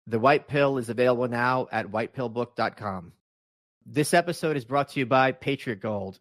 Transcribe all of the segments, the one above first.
The White Pill is available now at whitepillbook.com. This episode is brought to you by Patriot Gold.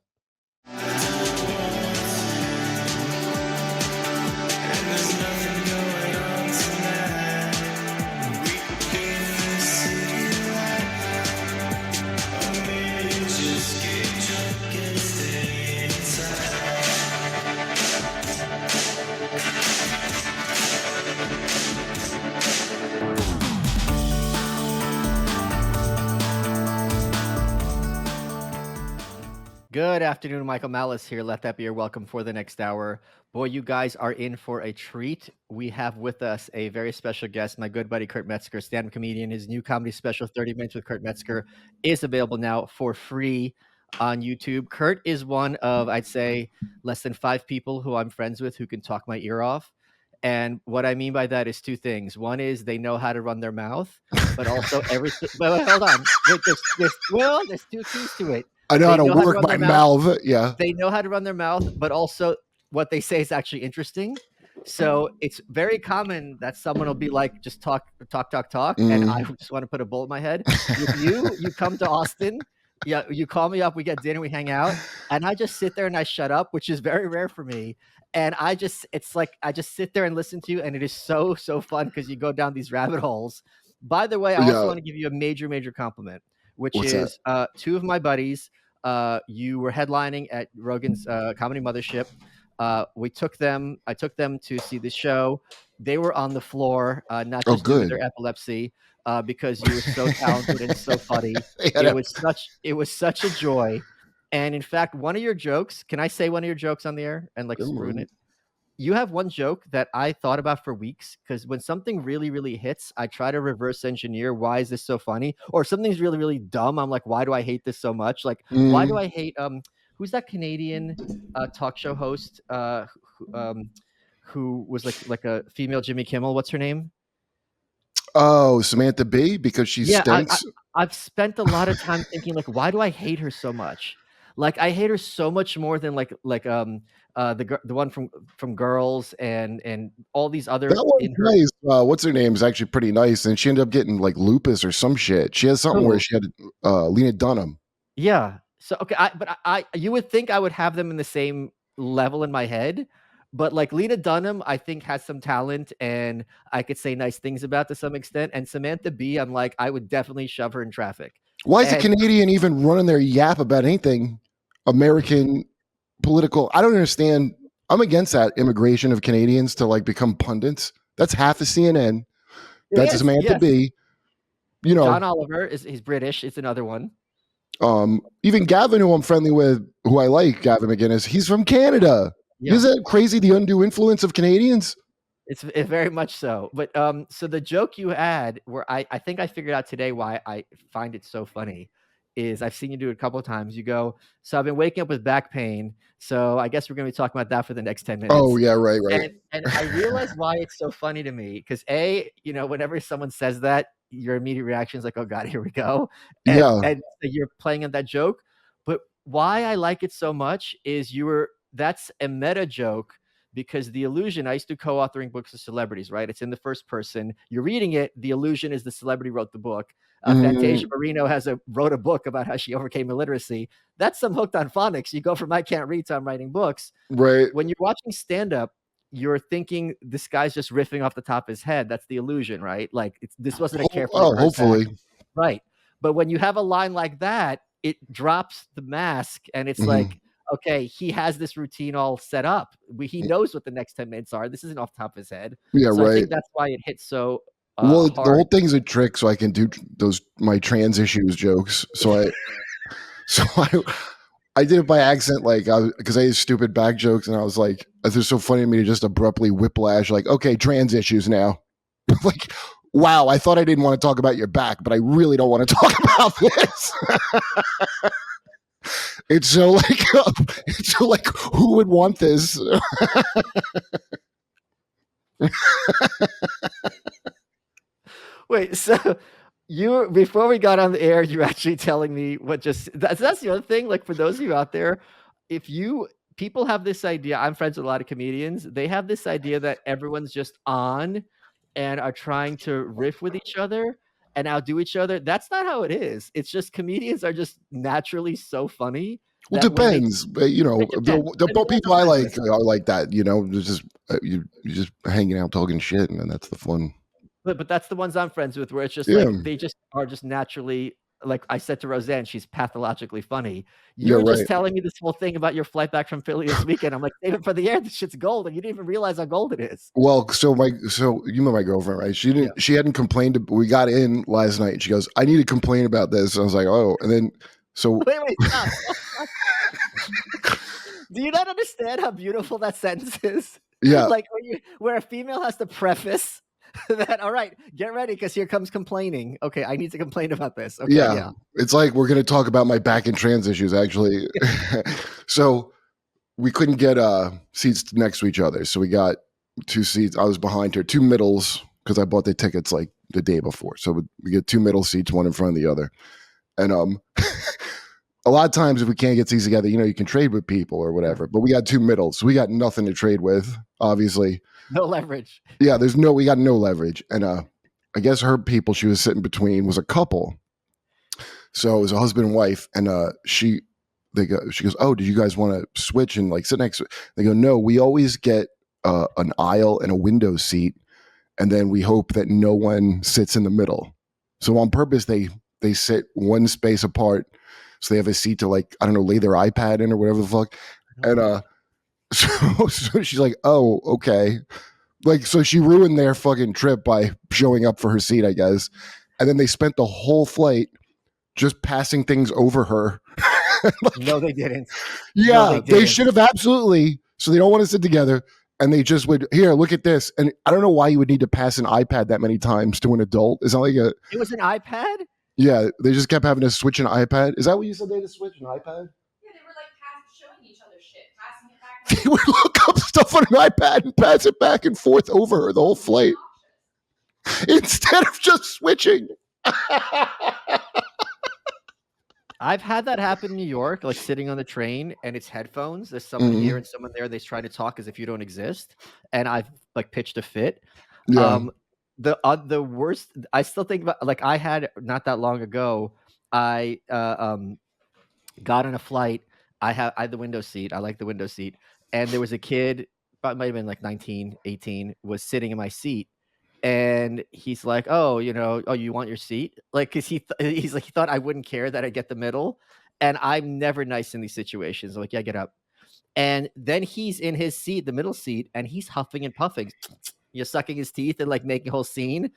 Good afternoon, Michael Malice here. Let that be your welcome for the next hour. Boy, you guys are in for a treat. We have with us a very special guest, my good buddy Kurt Metzger, stand-up comedian. His new comedy special, 30 Minutes with Kurt Metzger, is available now for free on YouTube. Kurt is one of, I'd say, less than 5 people who I'm friends with who can talk my ear off. And what I mean by that is 2 things. One is they know how to run their mouth, but also everything. But hold on. There's 2 keys to it. I know how to work my mouth. Yeah. They know how to run their mouth, but also what they say is actually interesting. So it's very common that someone will be like, just talk. And I just want to put a bullet in my head. If you come to Austin, yeah, you call me up, we get dinner, we hang out, and I just sit there and I shut up, which is very rare for me. And I just sit there and listen to you, and it is so fun because you go down these rabbit holes. By the way, I also want to give you a major compliment, which is 2 of my buddies. You were headlining at Rogan's Comedy Mothership. I took them to see the show. They were on the floor, not just due to their epilepsy, because you were so talented and so funny. It was such a joy. And in fact, one of your jokes, can I say one of your jokes on the air and ruin it? You have one joke that I thought about for weeks, because when something really hits, I try to reverse engineer, why is this so funny? Or something's really dumb, I'm like, why do I hate this so much? Like, why do I hate who's that Canadian talk show host who was like a female Jimmy Kimmel? What's her name? Oh, Samantha Bee, because she stinks. I've spent a lot of time thinking, like, why do I hate her so much? Like, I hate her so much more than the one from Girls and all these other. That one's nice. What's her name is actually pretty nice, and she ended up getting like lupus or some shit. She has something where she had Lena Dunham. Yeah. So okay, but you would think I would have them in the same level in my head, but like Lena Dunham, I think has some talent, and I could say nice things about to some extent. And Samantha Bee, I'm like, I would definitely shove her in traffic. Why is a Canadian even running their yap about anything American political? I don't understand. I'm against that immigration of Canadians to like become pundits. That's half of CNN. That's Samantha Bee. You know, John Oliver he's British. It's another one. Even Gavin, who I'm friendly with, who I like, Gavin McGinnis, he's from Canada. Yeah. Isn't that crazy? The undue influence of Canadians. It's very much so. But so the joke you had, where I think I figured out today why I find it so funny, is I've seen you do it a couple of times. You go, so I've been waking up with back pain, so I guess we're going to be talking about that for the next 10 minutes. Oh, yeah, right. And I realize why it's so funny to me, because whenever someone says that, your immediate reaction is like, oh, God, here we go. And you're playing on that joke. But why I like it so much is that's a meta joke, because the illusion, I used to co-authoring books of celebrities, right? It's in the first person. You're reading it. The illusion is the celebrity wrote the book. Fantasia Barrino wrote a book about how she overcame illiteracy. That's some Hooked on Phonics. You go from I can't read to I'm writing books. Right. When you're watching stand-up, you're thinking this guy's just riffing off the top of his head. That's the illusion, right? Like this wasn't a careful. Oh, hopefully. Right. But when you have a line like that, it drops the mask, and it's like, okay, he has this routine all set up. He knows what the next 10 minutes are. This isn't off the top of his head. Yeah, so right. I think that's why it hits so hard. The whole thing's a trick so I can do my trans issues jokes. So I did it by accident, like, because I used stupid back jokes, and I was like, it's just so funny to me to just abruptly whiplash, like, okay, trans issues now. Like, wow, I thought I didn't want to talk about your back, but I really don't want to talk about this. It's so like, who would want this? Wait, so before we got on the air, you're actually telling me that's the other thing. Like, for those of you out there, people have this idea. I'm friends with a lot of comedians. They have this idea that everyone's just on and are trying to riff with each other and outdo each other. That's not how it is. It's just comedians are just naturally so funny Well, that when they depends. But, you know, it depends. the Depends on people who I I'm friends like with. are like that. You know, there's just you're just hanging out talking shit, and then that's the fun. But that's the ones I'm friends with where it's just Yeah, like they just are just naturally like I said to Roseanne, she's pathologically funny. You yeah, were just right. telling me this whole thing about your flight back from Philly this weekend. I'm like, save it for the air. This shit's gold, and you didn't even realize how gold it is. Well, so you met my girlfriend, right? Yeah. She hadn't complained. We got in last night, and she goes, "I need to complain about this." I was like, "Oh," and then so Wait, stop. Do you not understand how beautiful that sentence is? yeah, Like where a female has to preface that, all right, get ready because here comes complaining. Okay, I need to complain about this. Okay, yeah. yeah. It's like we're gonna talk about my back and trans issues, actually. So we couldn't get seats next to each other, so we got two seats. I was behind her, two middles, because I bought the tickets like the day before. So we get two middle seats, one in front of the other, and a lot of times if we can't get seats together, you know, you can trade with people or whatever. But we got two middles, so we got nothing to trade with, obviously. No leverage. Yeah, we got no leverage. And I guess her people she was sitting between was a couple. So it was a husband and wife, and she goes, "Oh, did you guys want to switch and like sit next to it?" They go, "No, we always get an aisle and a window seat, and then we hope that no one sits in the middle. So on purpose they sit one space apart, so they have a seat to like, I don't know, lay their iPad in or whatever the fuck." And so she's like, "Oh, okay." Like, so she ruined their fucking trip by showing up for her seat, I guess. And then they spent the whole flight just passing things over her. Like, No, they didn't. yeah, No, they they didn't. should have absolutely. So they don't want to sit together. And they just would, here, look at this. And I don't know why you would need to pass an iPad that many times to an adult. It's not like a, It was an iPad? yeah, they just kept having to switch an iPad. Is that what you said they had to switch an iPad? Yeah, they were like showing each other shit, passing it back. They would look up stuff on an iPad and pass it back and forth over her the whole flight instead of just switching. I've had that happen in New York, like sitting on the train and it's headphones. There's someone Mhm. here and someone there. They try to talk as if you don't exist, and I've like pitched a fit. Yeah. The worst. I still think about like I had not that long ago. I got on a flight. I had the window seat. I like the window seat, and there was a kid, might have been like 19, 18, was sitting in my seat. And he's like, "Oh, you know, oh, you want your seat?" Like, cause he's like, he thought I wouldn't care that I get the middle, and I'm never nice in these situations. I'm like, yeah, get up. And then he's in his seat, the middle seat, and he's huffing and puffing, you're sucking his teeth and like making a whole scene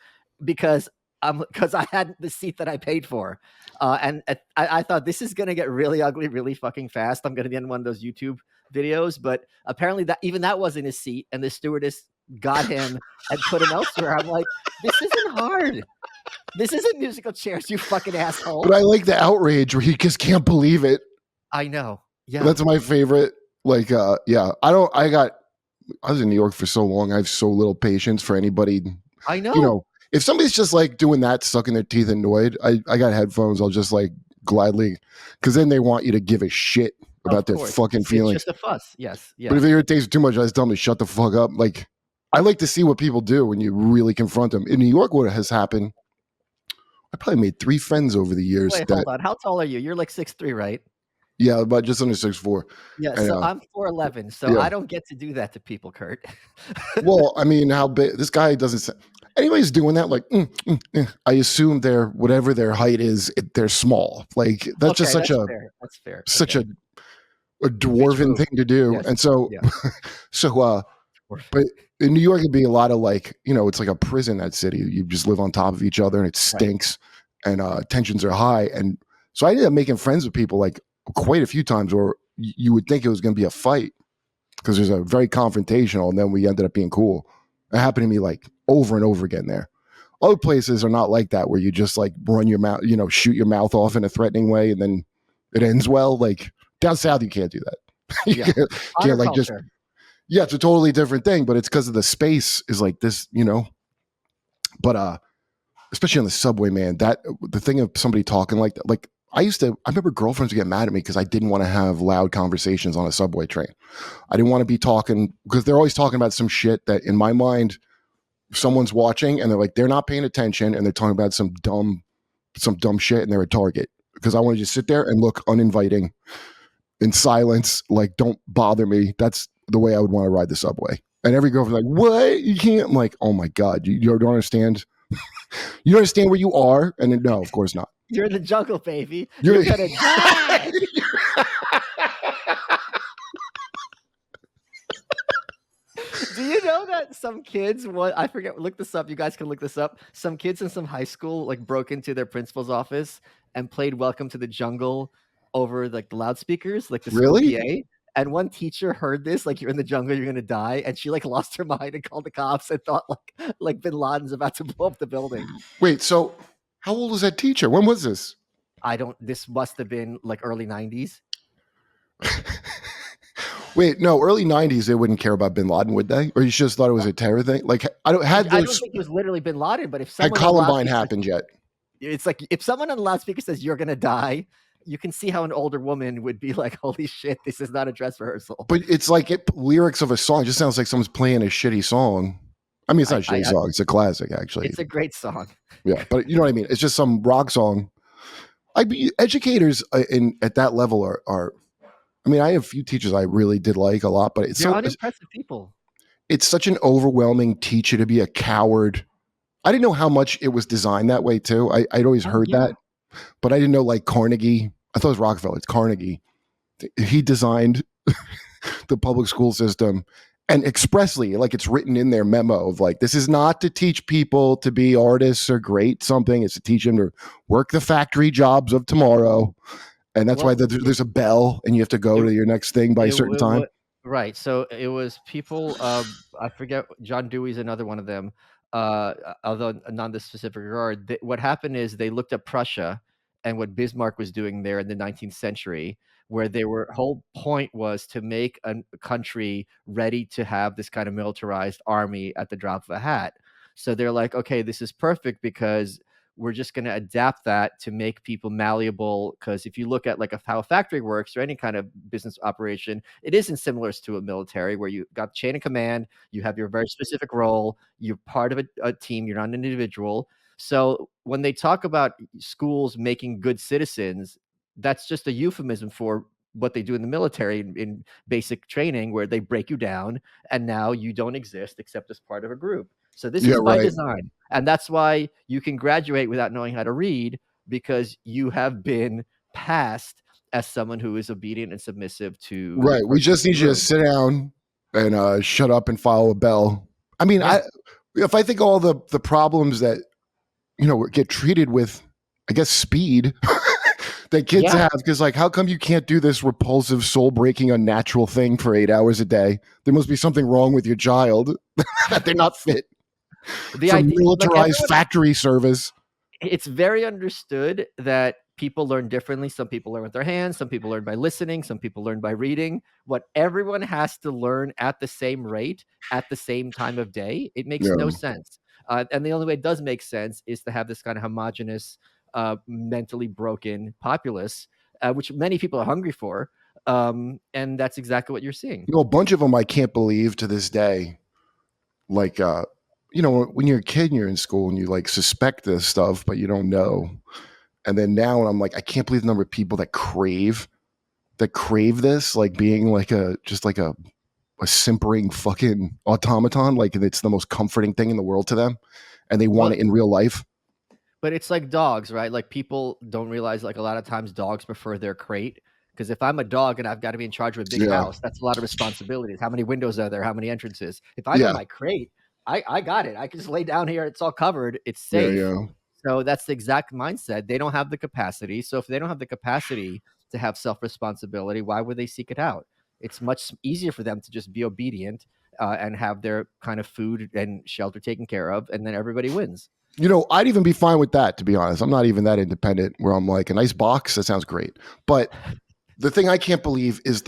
because I had the seat that I paid for, and I thought this is gonna get really ugly, really fucking fast. I'm gonna be in one of those YouTube videos, but apparently that wasn't his seat, and the stewardess got him and put him elsewhere. I'm like, this isn't hard. This isn't musical chairs, you fucking asshole. But I like the outrage where he just can't believe it. I know. Yeah. That's my favorite. Like, yeah, I was in New York for so long. I have so little patience for anybody. I know. You know, if somebody's just like doing that, sucking their teeth annoyed, I got headphones. I'll just like gladly, because then they want you to give a shit about their fucking feelings. It's just a fuss. Yes. But if it irritates too much, I just tell them to shut the fuck up. Like, I like to see what people do when you really confront them. In New York, what has happened, I probably made 3 friends over the years. Wait, hold on. How tall are you? You're like 6'3", right? Yeah, about just under 6'4". Yeah, so I'm 4'11", so yeah. I don't get to do that to people, Kurt. Well, I mean, how big this guy doesn't. Anybody's doing that, like, I assume they're whatever their height is, they're small. Like that's just such that's fair. Such a dwarven thing to do. Yes. And so, Yeah. but in New York, it'd be a lot of like, you know, it's like a prison, that city. You just live on top of each other and it stinks, and tensions are high. And so I ended up making friends with people like quite a few times where you would think it was going to be a fight because there's a very confrontational, and then we ended up being cool. It happened to me like over and over again there. Other places are not like that, where you just like run your mouth, you know, shoot your mouth off in a threatening way and then it ends well. Like down south, you can't do that. You can't like just, yeah, it's a totally different thing, but it's because of the space is like this, you know. But especially on the subway, man, that the thing of somebody talking like that, like I remember girlfriends would get mad at me because I didn't want to have loud conversations on a subway train. I didn't want to be talking because they're always talking about some shit that in my mind someone's watching and they're not paying attention and they're talking about some dumb shit and they're a target, because I want to just sit there and look uninviting in silence, like, don't bother me. That's the way I would want to ride the subway. And every girlfriend's like, what? You can't. I'm like, oh my God, you don't understand. You don't understand where you are. And then, no, of course not. You're in the jungle, baby. You're You're gonna die. Do you know that some kids, I forget, look this up. You guys can look this up. Some kids in some high school like broke into their principal's office and played Welcome to the Jungle over like the loudspeakers, like the school Really? PA. And one teacher heard this, like, you're in the jungle, you're gonna die, and she like lost her mind and called the cops and thought like Bin Laden's about to blow up the building. Wait, so how old was that teacher? When was this? This must have been like early 90s. Wait, no, early 90s, they wouldn't care about Bin Laden, would they? Or you just thought it was a terror thing? Like, I don't think it was literally Bin Laden, but if someone had Columbine happened yet. It's like if someone on the loudspeaker says you're gonna die, you can see how an older woman would be like, holy shit, this is not a dress rehearsal. But it's like lyrics of a song. It just sounds like someone's playing a shitty song. I mean, it's not a shitty song. It's a classic, actually. It's a great song. Yeah, but you know what I mean? It's just some rock song. Educators at that level are I mean, I have a few teachers I really did like a lot, but They're unimpressive people. It's such an overwhelming teacher to be a coward. I didn't know how much it was designed that way, too. I'd always heard that, but I didn't know, like, Carnegie. I thought it was Rockefeller. It's Carnegie. He designed the public school system, and expressly, like, it's written in their memo of, like, this is not to teach people to be artists or great something. It's to teach them to work the factory jobs of tomorrow. And that's why there's a bell and you have to go to your next thing by a certain time. Right. So it was people, I forget, John Dewey's another one of them, although not in this specific regard. What happened is they looked at Prussia and what Bismarck was doing there in the 19th century, where whole point was to make a country ready to have this kind of militarized army at the drop of a hat. So they're like, okay, this is perfect because we're just going to adapt that to make people malleable. Because if you look at like how a factory works or any kind of business operation, it isn't similar to a military where you got chain of command, you have your very specific role, you're part of a team, you're not an individual. So when they talk about schools making good citizens, that's just a euphemism for what they do in the military in basic training, where they break you down and now you don't exist except as part of a group. So this is by design. And that's why you can graduate without knowing how to read, because you have been passed as someone who is obedient and submissive to. Right. We just need you to sit down and shut up and follow a bell. I mean, if I think all the problems that, get treated with, I guess, speed that kids have, because like, how come you can't do this repulsive, soul-breaking, unnatural thing for 8 hours a day? There must be something wrong with your child that they're not fit. The militarized factory service. It's very understood that people learn differently. Some people learn with their hands, some people learn by listening, some people learn by reading. What everyone has to learn at the same rate at the same time of day, it makes no sense. And the only way it does make sense is to have this kind of homogenous, mentally broken populace, which many people are hungry for. And that's exactly what you're seeing. A bunch of them I can't believe to this day. Like, when you're a kid and you're in school and you like suspect this stuff, but you don't know. And then now I'm like, I can't believe the number of people that crave this, like being like a simpering fucking automaton. Like it's the most comforting thing in the world to them. And they want it in real life. But it's like dogs, right? Like people don't realize like a lot of times dogs prefer their crate. Because if I'm a dog and I've got to be in charge of a big house, that's a lot of responsibilities. How many windows are there? How many entrances? If I'm in my crate, I got it. I can just lay down here. It's all covered. It's safe. So that's the exact mindset. They don't have the capacity. So if they don't have the capacity to have self-responsibility, why would they seek it out? It's much easier for them to just be obedient and have their kind of food and shelter taken care of. And then everybody wins. I'd even be fine with that, to be honest. I'm not even that independent where I'm like, a nice box. That sounds great. But the thing I can't believe is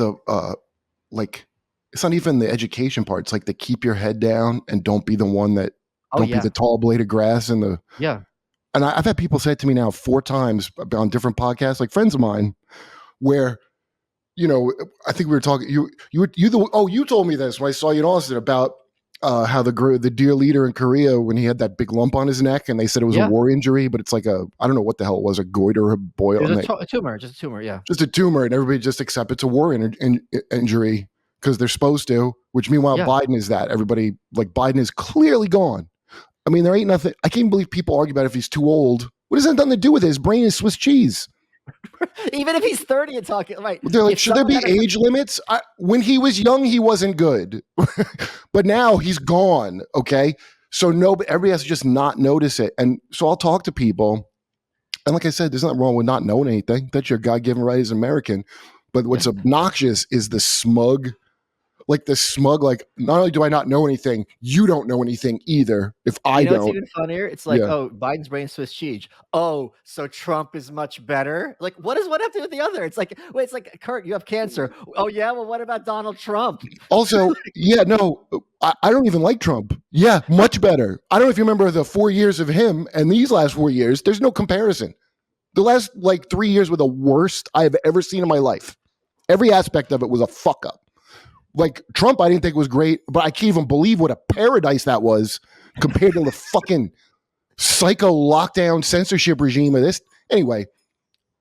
it's not even the education part. It's like the keep your head down and don't be the one that be the tall blade of grass and the And I've had people say it to me now 4 times on different podcasts, like friends of mine, where I think we were talking. You told me this when I saw you in Austin about how the dear leader in Korea, when he had that big lump on his neck and they said it was a war injury, but it's like I don't know what the hell it was, a goiter, a boil. It was a tumor, just a tumor, yeah. Just a tumor, and everybody just accepts it's a war injury because they're supposed to, which meanwhile Biden is that. Everybody, like, Biden is clearly gone. I mean, there ain't nothing. I can't believe people argue about if he's too old. What does that nothing to do with it? His brain is Swiss cheese. Even if he's 30 and talking, right? They're like, should there be age limits? When he was young, he wasn't good, but now he's gone. Okay, so everybody has to just not notice it. And so I'll talk to people, and like I said, there's nothing wrong with not knowing anything. That's your God-given right as an American. But what's obnoxious is the smug. Like, not only do I not know anything, you don't know anything either. If I don't. It's even funnier. It's like, oh, Biden's brain Swiss cheese. Oh, so Trump is much better. Like, what does one have to do with the other? It's like, wait, it's like, Kurt, you have cancer. Oh yeah, well, what about Donald Trump? Also, I don't even like Trump. Yeah, much better. I don't know if you remember the 4 years of him and these last 4 years. There's no comparison. The last 3 years were the worst I have ever seen in my life. Every aspect of it was a fuck up. Like, Trump, I didn't think was great, but I can't even believe what a paradise that was compared to the fucking psycho lockdown censorship regime of this. Anyway,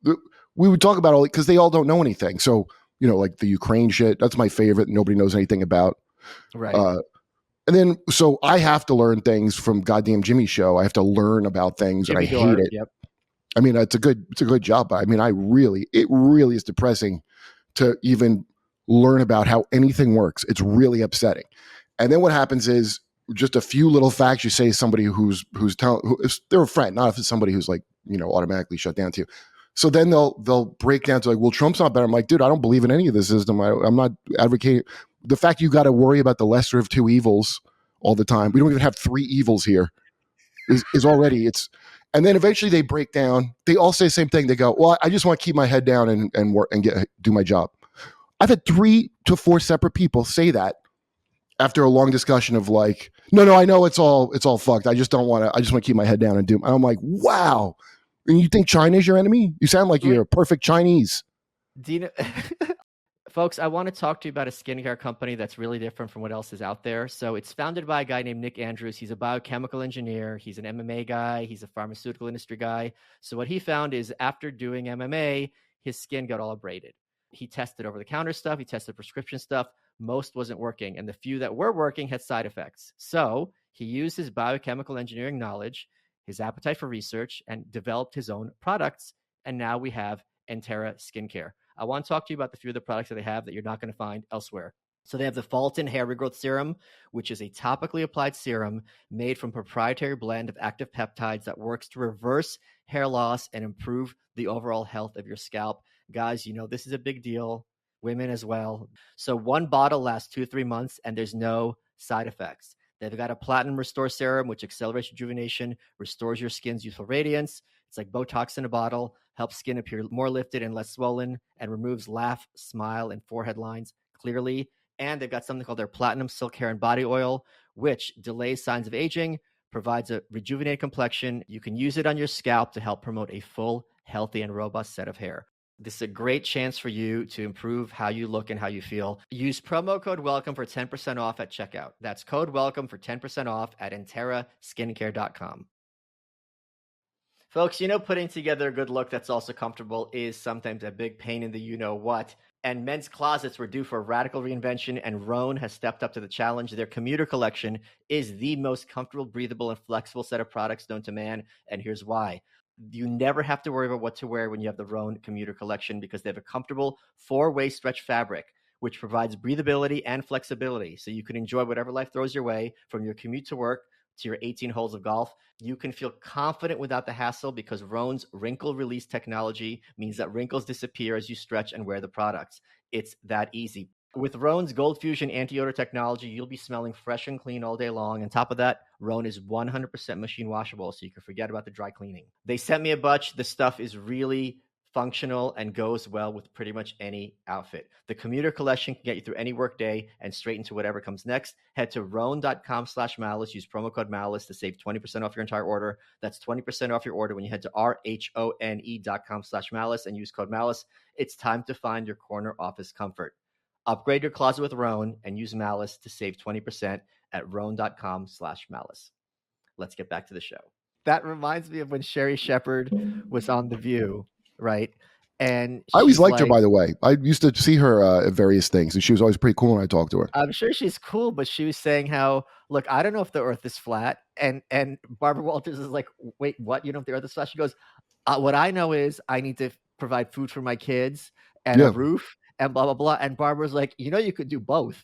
we would talk about all because they all don't know anything. So, like the Ukraine shit, that's my favorite. Nobody knows anything about. Right. And then, so I have to learn things from goddamn Jimmy's show. I have to learn about things, and I hate it. Yep. I mean, it's a good job, but I mean, it really is depressing to even learn about how anything works. It's really upsetting. And then what happens is just a few little facts you say to somebody who's they're a friend, not if it's somebody who's like, automatically shut down to you. So then they'll break down to like, well, Trump's not better. I'm like, dude, I don't believe in any of this system. I'm not advocating the fact you got to worry about the lesser of two evils all the time. We don't even have three evils here is already and then eventually they break down. They all say the same thing. They go, well, I just want to keep my head down and work and do my job. I've had 3 to 4 separate people say that after a long discussion of like, no, I know it's all fucked. I just want to keep my head down and do. And I'm like, wow. And you think China's your enemy? You sound like you're a perfect Chinese. Do you know, folks, I want to talk to you about a skincare company that's really different from what else is out there. So it's founded by a guy named Nick Andrews. He's a biochemical engineer. He's an MMA guy. He's a pharmaceutical industry guy. So what he found is after doing MMA, his skin got all abraded. He tested over-the-counter stuff. He tested prescription stuff. Most wasn't working. And the few that were working had side effects. So he used his biochemical engineering knowledge, his appetite for research, and developed his own products. And now we have Entera Skincare. I want to talk to you about the few of the products that they have that you're not going to find elsewhere. So they have the Fulton Hair Regrowth Serum, which is a topically applied serum made from a proprietary blend of active peptides that works to reverse hair loss and improve the overall health of your scalp. Guys, this is a big deal. Women as well. So one bottle lasts 2-3 months and there's no side effects. They've got a Platinum Restore Serum, which accelerates rejuvenation, restores your skin's youthful radiance. It's like Botox in a bottle, helps skin appear more lifted and less swollen, and removes laugh, smile, and forehead lines clearly. And they've got something called their Platinum Silk Hair and Body Oil, which delays signs of aging, provides a rejuvenated complexion. You can use it on your scalp to help promote a full, healthy, and robust set of hair. This is a great chance for you to improve how you look and how you feel. Use promo code WELCOME for 10% off at checkout. That's code WELCOME for 10% off at EnteraSkincare.com. Folks, putting together a good look that's also comfortable is sometimes a big pain in the you-know-what. And men's closets were due for a radical reinvention, and Rhone has stepped up to the challenge. Their commuter collection is the most comfortable, breathable, and flexible set of products known to man, and here's why. You never have to worry about what to wear when you have the Rhone commuter collection because they have a comfortable 4-way stretch fabric, which provides breathability and flexibility. So you can enjoy whatever life throws your way, from your commute to work to your 18 holes of golf. You can feel confident without the hassle because Rhone's wrinkle release technology means that wrinkles disappear as you stretch and wear the products. It's that easy. With Rhone's Gold Fusion anti-odor technology, you'll be smelling fresh and clean all day long. On top of that, Rhone is 100% machine washable, so you can forget about the dry cleaning. They sent me a bunch. The stuff is really functional and goes well with pretty much any outfit. The commuter collection can get you through any work day and straight into whatever comes next. Head to Rhone.com/Malice. Use promo code Malice to save 20% off your entire order. That's 20% off your order when you head to RHONE.com/Malice and use code Malice. It's time to find your corner office comfort. Upgrade your closet with Roan and use Malice to save 20% at roan.com/malice. Let's get back to the show. That reminds me of when Sherry Shepherd was on The View, right? And I always she's liked her, like, by the way. I used to see her at various things, and she was always pretty cool when I talked to her. I'm sure she's cool, but she was saying how, look, I don't know if the Earth is flat, and Barbara Walters is like, wait, what? You know if the Earth is flat? She goes, what I know is I need to provide food for my kids and Yeah. a roof and blah blah blah. And Barbara's like, you could do both.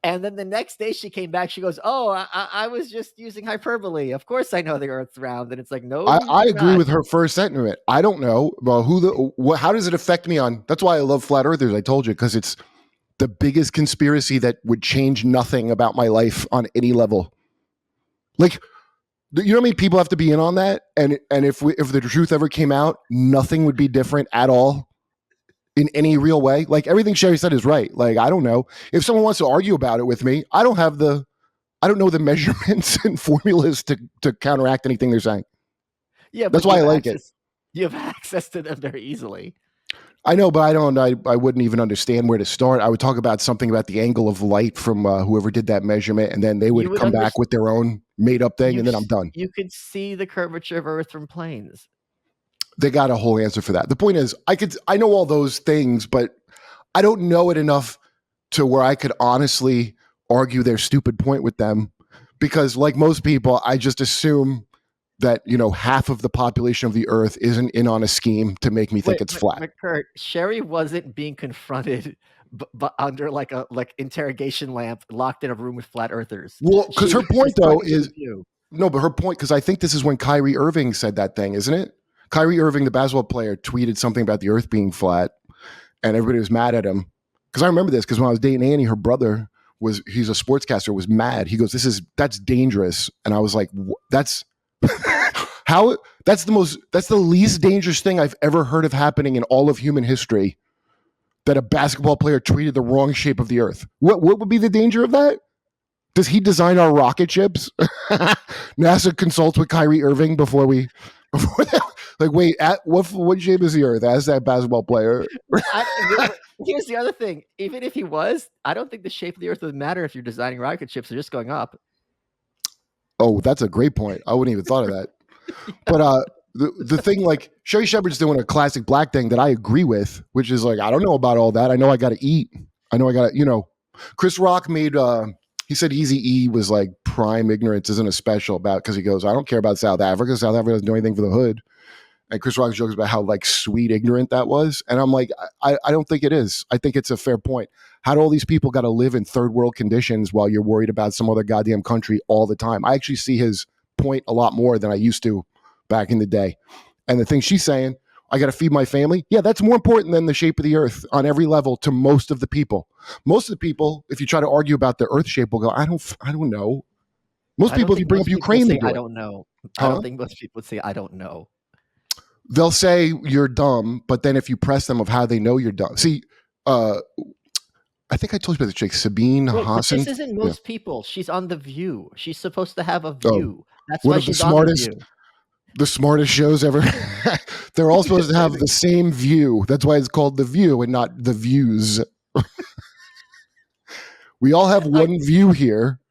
And then the next day she came back. She goes, "Oh, I was just using hyperbole. Of course, I know the Earth's round." And it's like, no, I you do agree not. with her first sentiment. I don't know about how does it affect me on. That's why I love flat earthers. I told you, because it's the biggest conspiracy that would change nothing about my life on any level. Like, you know how many people have to be in on that? And if the truth ever came out, nothing would be different at all in any real way. Like, everything Sherry said is right. Like, I don't know. If someone wants to argue about it with me, I don't know the measurements and formulas to counteract anything they're saying. Yeah, that's why I like it. You have access to them very easily. I know, but I wouldn't even understand where to start. I would talk about something about the angle of light from whoever did that measurement, and then they would come back with their own made up thing, and then I'm done. You could see the curvature of Earth from planes. They got a whole answer for that. The point is, I know all those things, but I don't know it enough to where I could honestly argue their stupid point with them, because like most people, I just assume that, half of the population of the Earth isn't in on a scheme to make me think it's flat. But Kurt, Sherry wasn't being confronted but under like interrogation lamp, locked in a room with flat earthers. Well, because her point though is but her point, because I think this is when Kyrie Irving said that thing, isn't it? Kyrie Irving, the basketball player, tweeted something about the Earth being flat, and everybody was mad at him. Because I remember this, because when I was dating Annie, her brother he's a sportscaster, was mad. He goes, that's dangerous. And I was like, that's the least dangerous thing I've ever heard of happening in all of human history, that a basketball player tweeted the wrong shape of the Earth. What would be the danger of that? Does he design our rocket ships? NASA consults with Kyrie Irving before that. Like, wait, what shape is the Earth? Ask that basketball player. Here's the other thing. Even if he was, I don't think the shape of the Earth would matter if you're designing rocket ships. They're just going up. Oh, that's a great point. I wouldn't even thought of that. But the thing, like, Sherry Shepherd's doing a classic black thing that I agree with, which is like, I don't know about all that. I know I got to eat. I know I got to, Chris Rock made, he said Eazy-E was like prime ignorance isn't a special about, because he goes, I don't care about South Africa. South Africa doesn't do anything for the hood. And Chris Rock jokes about how like sweet ignorant that was. And I'm like, I don't think it is. I think it's a fair point. How do all these people got to live in third world conditions while you're worried about some other goddamn country all the time? I actually see his point a lot more than I used to back in the day. And the thing she's saying, I got to feed my family. Yeah, that's more important than the shape of the Earth on every level to most of the people. Most of the people, if you try to argue about the Earth shape, will go, I don't know. Most people, if you bring up Ukraine, they do I don't know. I don't think most people would say, I don't know. They'll say you're dumb, but then if you press them of how they know you're dumb. See, I think I told you about this chick, Sabine Hassan. This isn't most people. She's on The View. She's supposed to have a view. That's one why of she's on The View. The smartest shows ever. They're all supposed to have the same view. That's why it's called The View and not The Views. We all have one view here,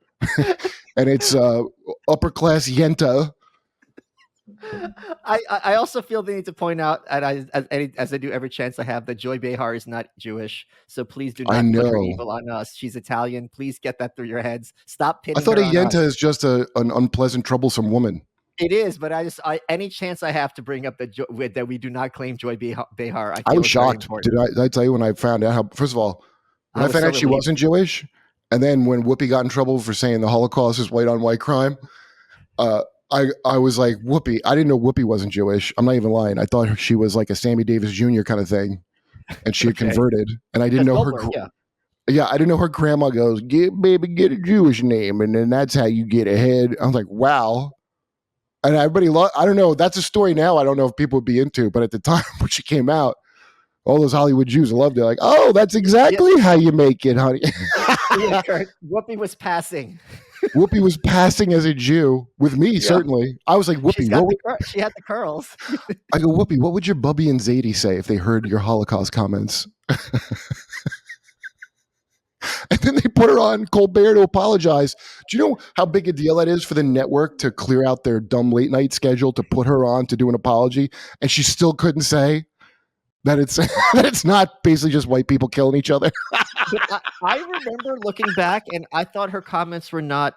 and it's upper class Yenta. I also feel the need to point out, and as I do every chance I have, that Joy Behar is not Jewish. So please do not put her evil on us. She's Italian. Please get that through your heads. Stop pinning her on us. I thought a Yenta is just an unpleasant, troublesome woman. It is, but any chance I have to bring up that we do not claim Joy Behar, I was shocked. Did I tell you when I found out how? First of all, when I found out she wasn't Jewish, and then when Whoopi got in trouble for saying the Holocaust is white on white crime, I was like, Whoopi. I didn't know Whoopi wasn't Jewish. I'm not even lying. I thought she was like a Sammy Davis Jr. kind of thing, and she had converted, and I didn't know her. Yeah, I didn't know her grandma goes, get a Jewish name, and then that's how you get ahead. I was like, wow. And everybody, I don't know. That's a story now. I don't know if people would be into, but at the time when she came out, all those Hollywood Jews loved it. Like, oh, that's exactly how you make it, honey. Yeah, Whoopi was passing. Whoopi was passing as a Jew with me, certainly. I was like, Whoopi, she had the curls. I go, Whoopi, what would your Bubby and Zadie say if they heard your Holocaust comments? And then they put her on Colbert to apologize. Do you know how big a deal that is for the network to clear out their dumb late night schedule to put her on to do an apology? And she still couldn't say that it's that it's not basically just white people killing each other. But I remember looking back, and I thought her comments were not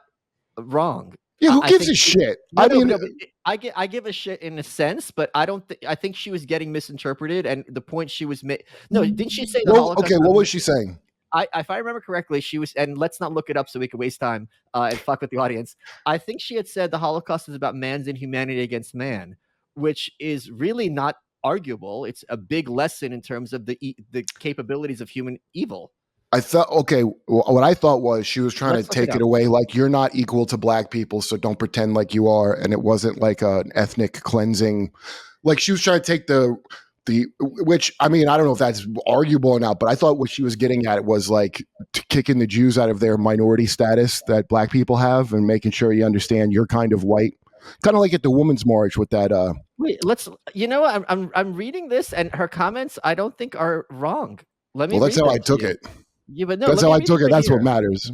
wrong. Yeah, who I gives think a shit? No, I no, mean, no, but I give a shit in a sense, but I don't. I think she was getting misinterpreted, and the point she was making. No, didn't she say the Holocaust? okay, what was she saying? If I remember correctly, she was, and let's not look it up so we can waste time and fuck with the audience. I think she had said the Holocaust is about man's inhumanity against man, which is really not arguable. It's a big lesson in terms of the capabilities of human evil. I thought, okay, what I thought was she was trying to take it away, like you're not equal to black people, so don't pretend like you are. And it wasn't like an ethnic cleansing. Like she was trying to take the which, I mean, I don't know if that's arguable or not, but I thought what she was getting at was like kicking the Jews out of their minority status that black people have and making sure you understand you're kind of white. Kind of like at the Women's March with that. Wait, I'm reading this, and her comments I don't think are wrong. Let me. Well, that's how I took it. Yeah, but no, that's how I took it. That's what matters.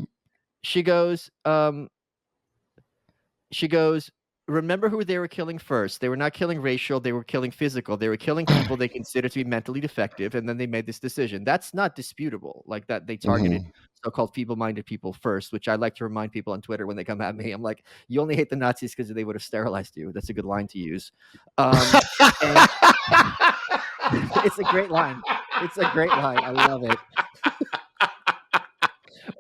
She goes, remember who they were killing first. They were not killing racial, they were killing physical. They were killing people they considered to be mentally defective, and then they made this decision. That's not disputable. Like that, they targeted so-called feeble-minded people first, which I like to remind people on Twitter when they come at me. I'm like, you only hate the Nazis because they would have sterilized you. That's a good line to use. It's a great line. It's a great line. I love it.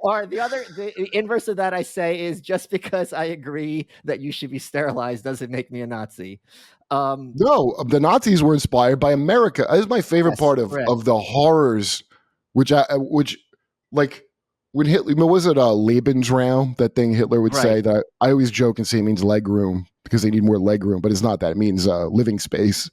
Or the inverse of that I say is just because I agree that you should be sterilized doesn't make me a Nazi. No, the Nazis were inspired by America. That is my favorite part of the horrors, which like when Hitler, was it Lebensraum, that thing Hitler would say that I always joke and say it means leg room because they need more leg room, but it's not that. It means living space.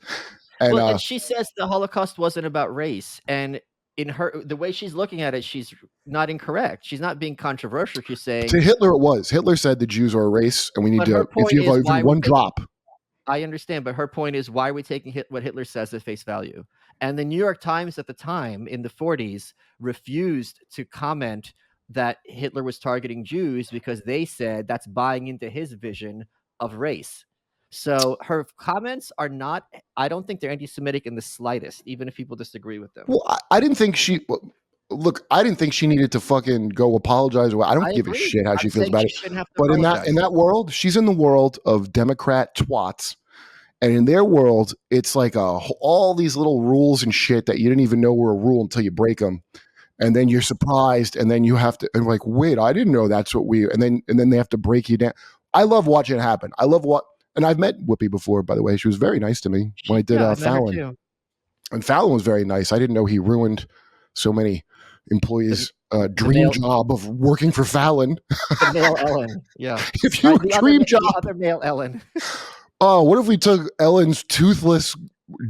And, and she says the Holocaust wasn't about race, and in the way she's looking at it, she's not incorrect. She's not being controversial. She's saying to Hitler it was. Hitler said the Jews are a race, and we need to. If you have even one drop, I understand, but her point is why are we taking what Hitler says at face value? And the New York Times at the time in the 40s refused to comment that Hitler was targeting Jews because they said that's buying into his vision of race. So her comments are not, I don't think they're anti-Semitic in the slightest, even if people disagree with them. Well, I didn't think she, look, I didn't think she needed to fucking go apologize. I don't give a shit how she feels about it. But in that world, she's in the world of Democrat twats. And in their world, it's like all these little rules and shit that you didn't even know were a rule until you break them. And then you're surprised, and then you have to, and like, wait, I didn't know that's what we, and then they have to break you down. I love watching it happen. And I've met Whoopi before, by the way. She was very nice to me when I did Fallon. And Fallon was very nice. I didn't know he ruined so many employees' dream job of working for Fallon. The male Ellen, yeah. If you dream job, the other male Ellen. Oh, what if we took Ellen's toothless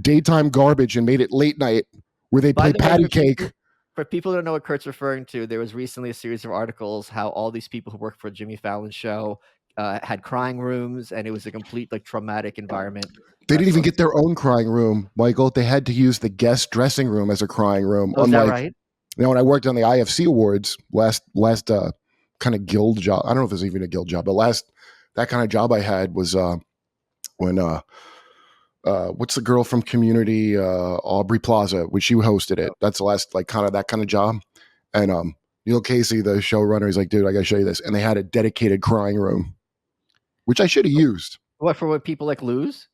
daytime garbage and made it late night where they play patty cake? For people who don't know what Kurt's referring to, there was recently a series of articles how all these people who work for Jimmy Fallon's show had crying rooms, and it was a complete traumatic environment. They didn't even get their own crying room, Michael. They had to use the guest dressing room as a crying room. Oh, is that right? You know, when I worked on the IFC Awards, last kind of guild job. I don't know if there's even a guild job, but that kind of job I had was when what's the girl from Community, Aubrey Plaza, when she hosted it. That's the last that kind of job. And Neil Casey, the showrunner, is like, dude, I gotta show you this. And they had a dedicated crying room, which I should have used. What, for when people lose?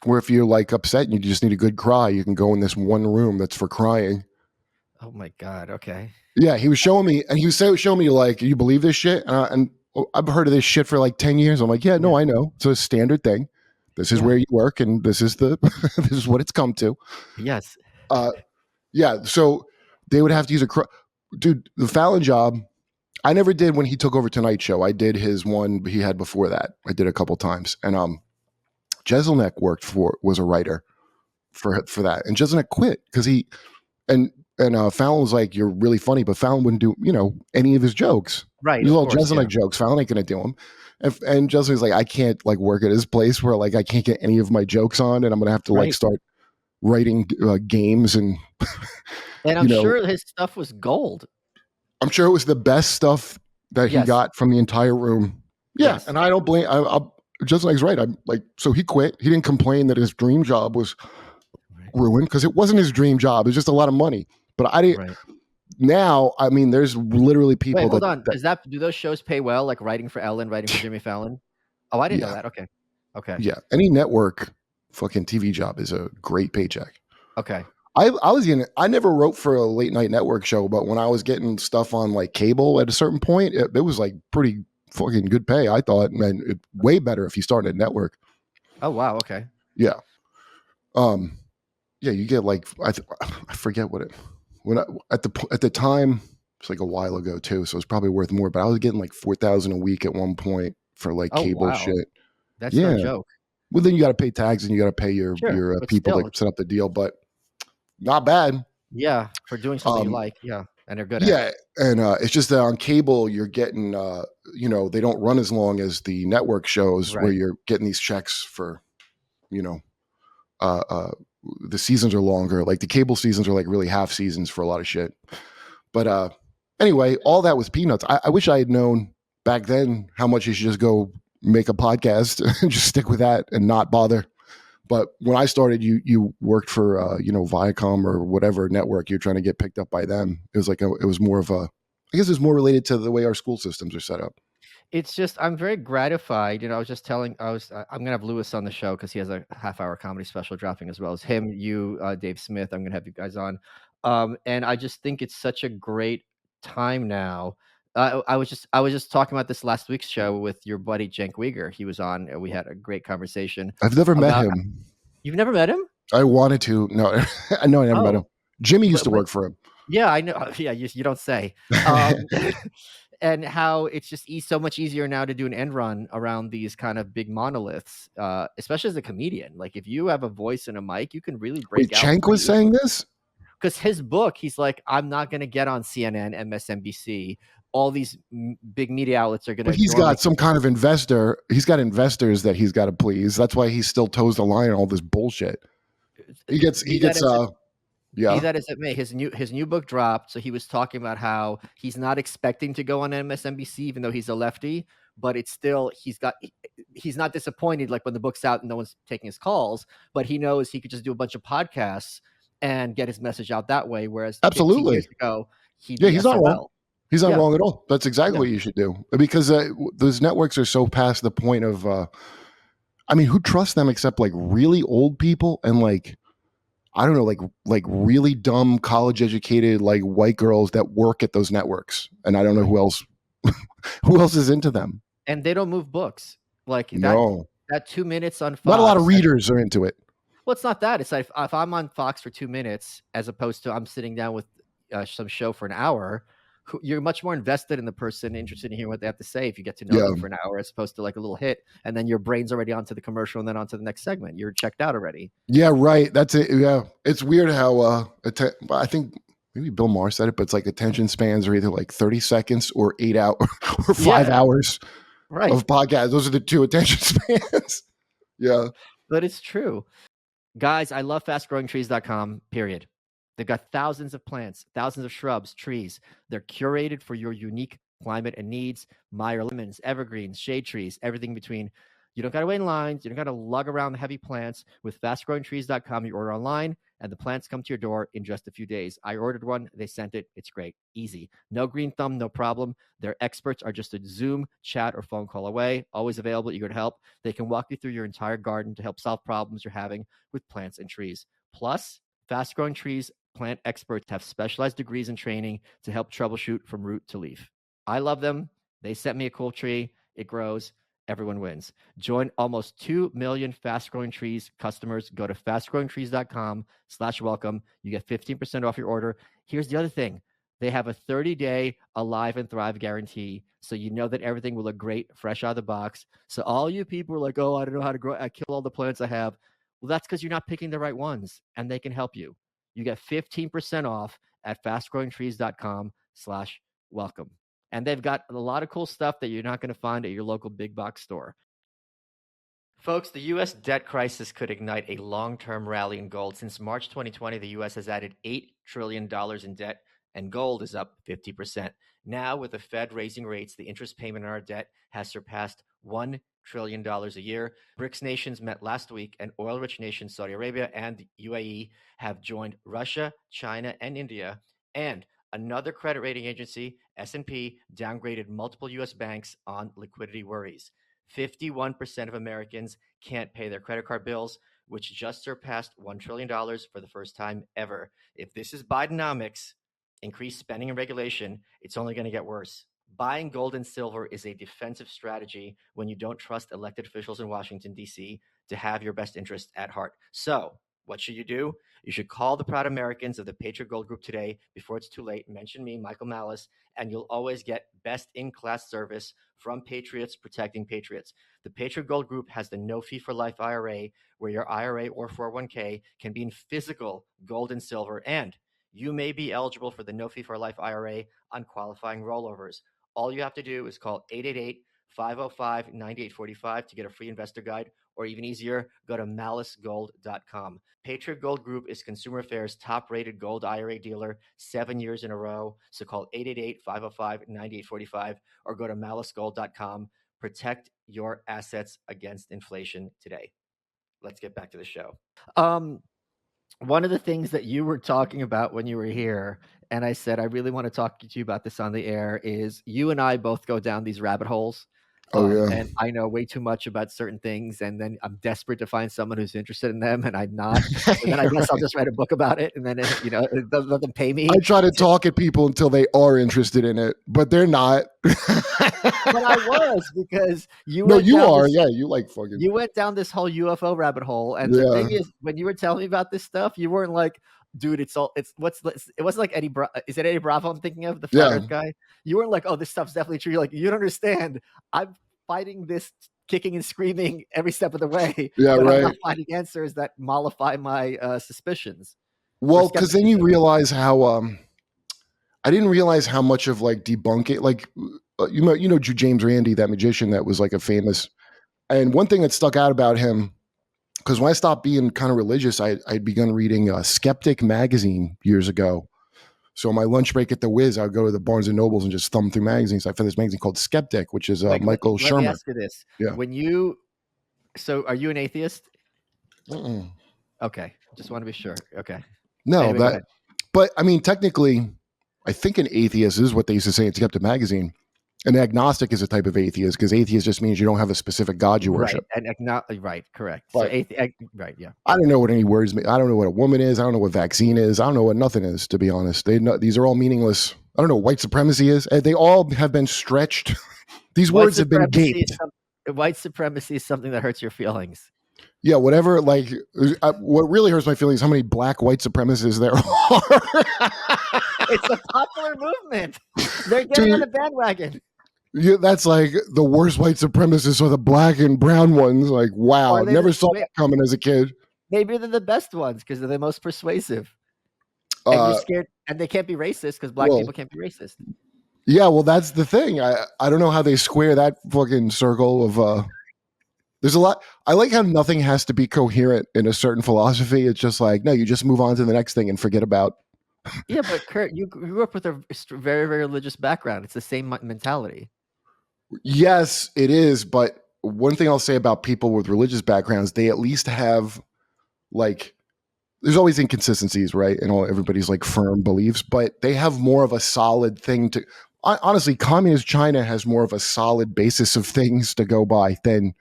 Where if you're upset and you just need a good cry, you can go in this one room that's for crying. Oh my God. Okay. Yeah, he was showing me, and he was showing me you believe this shit? And I've heard of this shit for 10 years. I'm like, yeah, no, I know. It's a standard thing. This is where you work, and this is this is what it's come to. Yes. Yeah. So they would have to use dude, the Fallon job. I never did when he took over Tonight Show. I did his one he had before that. I did a couple times, and Jeselnik was a writer for that, and Jeselnik quit because he and Fallon was like, "You're really funny," but Fallon wouldn't do any of his jokes. Right. These all Jeselnik jokes. Fallon ain't gonna do them. And Jeselnik's like, I can't work at his place where I can't get any of my jokes on, and I'm gonna have to start writing games and. And I'm sure his stuff was gold. I'm sure it was the best stuff that he Yes. got from the entire room. Yeah, Yes. and I don't blame. Just like he's right. I'm like, so he quit. He didn't complain that his dream job was ruined because it wasn't his dream job. It was just a lot of money. But I didn't. Right. Now, I mean, there's literally people Wait, hold that, on. Do those shows pay well? Like writing for Ellen, writing for Jimmy Fallon? Oh, I didn't know yeah, that. Okay. Okay. yeah. Any network fucking TV job is a great paycheck. Okay. I never wrote for a late night network show, but when I was getting stuff on like cable at a certain point, it was like pretty fucking good pay. I thought, man, it way better if you start at network. Oh wow. Okay. Yeah. Yeah, you get like I forget what it at the time, it's like a while ago too, so it's probably worth more. But I was getting like 4,000 a week at one point for like Oh cable wow. shit. That's Yeah. no joke. Well, then you got to pay tags and you got to pay your Sure, but people still. that set up the deal, but not bad. Yeah, for doing something you like. Yeah, and they're good at. Yeah, and it's just that on cable you're getting they don't run as long as the network shows where Right. you're getting these checks for the seasons are longer. Like the cable seasons are like really half seasons for a lot of shit. But anyway, all that was peanuts. I wish I had known back then how much you should just go make a podcast and just stick with that and not bother. But when I started, you worked for Viacom or whatever network you're trying to get picked up by them. It was like it was more of a, I guess it's more related to the way our school systems are set up. It's just I'm very gratified. I was just telling I'm gonna have Lewis on the show because he has a half-hour comedy special dropping as well as him, you, Dave Smith. I'm gonna have you guys on, and I just think it's such a great time now. I was just talking about this last week's show with your buddy Cenk Uygur. He was on, and we had a great conversation. I've never met About- him. You've never met him? I wanted to. No, I know I never met him. Jimmy used to work for him. Yeah, I know. Yeah, you don't say. And how it's just so much easier now to do an end run around these kind of big monoliths, especially as a comedian. Like if you have a voice and a mic, you can really break out. Cenk was saying this? Because his book, he's like, I'm not going to get on CNN, MSNBC. All these big media outlets are going to. But he's got some kind of investor. He's got investors that he's got to please. That's why he still toes the line on all this bullshit. He gets. Yeah. Be that as it may, his new book dropped. So he was talking about how he's not expecting to go on MSNBC, even though he's a lefty, but it's still he's not disappointed like when the book's out and no one's taking his calls, but he knows he could just do a bunch of podcasts and get his message out that way. Whereas 15 years ago, he's not wrong. He's not wrong at all. That's exactly what you should do, because those networks are so past the point of, I mean, who trusts them except like really old people and like, I don't know, like really dumb college educated like white girls that work at those networks, and I don't know who else is into them. And they don't move books like that 2 minutes on Fox. Not a lot of readers are into it. Well, it's not that. It's like if I'm on Fox for 2 minutes, as opposed to I'm sitting down with some show for an hour, you're much more invested in the person, interested in hearing what they have to say if you get to know them for an hour, as opposed to like a little hit, and then your brain's already onto the commercial and then onto the next segment. You're checked out already. Yeah, right. That's it. Yeah. It's weird how I think maybe Bill Maher said it, but it's like attention spans are either like 30 seconds or 8 hours or 5 hours of podcasts. Those are the two attention spans. Yeah. But it's true. Guys, I love fastgrowingtrees.com, period. They've got thousands of plants, thousands of shrubs, trees. They're curated for your unique climate and needs. Meyer lemons, evergreens, shade trees, everything in between. You don't got to wait in lines. You don't got to lug around the heavy plants. With fastgrowingtrees.com, you order online, and the plants come to your door in just a few days. I ordered one. They sent it. It's great. Easy. No green thumb, no problem. Their experts are just a Zoom, chat, or phone call away. Always available, eager to help. They can walk you through your entire garden to help solve problems you're having with plants and trees. Plus, Fast Growing Trees plant experts have specialized degrees and training to help troubleshoot from root to leaf. I love them. They sent me a cool tree. It grows. Everyone wins. Join almost 2 million Fast Growing Trees customers. Go to fastgrowingtrees.com/welcome. You get 15% off your order. Here's the other thing. They have a 30-day Alive and Thrive guarantee, so you know that everything will look great fresh out of the box. So all you people are like, oh, I don't know how to grow. I kill all the plants I have. Well, that's because you're not picking the right ones, and they can help you. You get 15% off at fastgrowingtrees.com/welcome. And they've got a lot of cool stuff that you're not going to find at your local big box store. Folks, the U.S. debt crisis could ignite a long-term rally in gold. Since March 2020, the U.S. has added $8 trillion in debt, and gold is up 50%. Now, with the Fed raising rates, the interest payment on our debt has surpassed $1 trillion a year. BRICS nations met last week, and oil-rich nations Saudi Arabia and UAE have joined Russia, China, and India. And another credit rating agency, S&P, downgraded multiple U.S. banks on liquidity worries. 51% of Americans can't pay their credit card bills, which just surpassed $1 trillion for the first time ever. If this is Bidenomics, increased spending and regulation, it's only going to get worse. Buying gold and silver is a defensive strategy when you don't trust elected officials in Washington, D.C. to have your best interest at heart. So, what should you do? You should call the proud Americans of the Patriot Gold Group today before it's too late. Mention me, Michael Malice, and you'll always get best-in-class service from Patriots protecting Patriots. The Patriot Gold Group has the no-fee-for-life IRA, where your IRA or 401k can be in physical gold and silver, and you may be eligible for the no-fee-for-life IRA on qualifying rollovers. All you have to do is call 888-505-9845 to get a free investor guide, or even easier, go to malicegold.com. Patriot Gold Group is Consumer Affairs' top-rated gold IRA dealer 7 years in a row. So call 888-505-9845 or go to malicegold.com. Protect your assets against inflation today. Let's get back to the show. One of the things that you were talking about when you were here, and I said I really want to talk to you about this on the air, is you and I both go down these rabbit holes. And I know way too much about certain things, and then I'm desperate to find someone who's interested in them, and I'm not. So then I guess I'll just write a book about it, and then let them pay me. I try to talk at people until they are interested in it, but they're not. But I was, because you. No, you are. Yeah, you like fucking. You went down this whole UFO rabbit hole, and the thing is, when you were telling me about this stuff, you weren't like, dude, it wasn't like Eddie. Is it Eddie Bravo I'm thinking of, the flat Earth guy? You weren't like, oh, this stuff's definitely true. You're like, you don't understand. I'm fighting this, kicking and screaming every step of the way. Yeah, but right. I'm not finding answers that mollify my suspicions. Well, because then you realize how I didn't realize how much of like debunking, like you know James Randi, that magician that was like a famous. And one thing that stuck out about him, because when I stopped being kind of religious, I'd begun reading Skeptic magazine years ago. So my lunch break at the Wiz, I would go to the Barnes and Nobles and just thumb through magazines. I found this magazine called Skeptic, which is Michael Shermer. Let me ask you this. Yeah. So are you an atheist? Mm-mm. Okay. Just want to be sure. Okay. No, anyway, but I mean, technically, I think an atheist is what they used to say in Skeptic magazine. An agnostic is a type of atheist, because atheist just means you don't have a specific God you worship. Right, correct. But, so right, yeah. I don't know what any words mean. I don't know what a woman is. I don't know what vaccine is. I don't know what nothing is, to be honest. These are all meaningless. I don't know what white supremacy is. They all have been stretched. These words have been gaped. White supremacy is something that hurts your feelings. Yeah, whatever. Like, what really hurts my feelings is how many black white supremacists there are. It's a popular movement. They're getting on the bandwagon. Yeah, that's like the worst white supremacists are the black and brown ones. Like, wow, never saw that coming as a kid. Maybe they're the best ones because they're the most persuasive. And you're scared, and they can't be racist because black people can't be racist. Yeah, well, that's the thing. I don't know how they square that fucking circle of. There's a lot. I like how nothing has to be coherent in a certain philosophy. It's just like, no, you just move on to the next thing and forget about. Yeah, but Kurt, you grew up with a very, very religious background. It's the same mentality. Yes, it is. But one thing I'll say about people with religious backgrounds, they at least have, like, there's always inconsistencies, right? And everybody's like firm beliefs, but they have more of a solid thing to. Honestly, communist China has more of a solid basis of things to go by than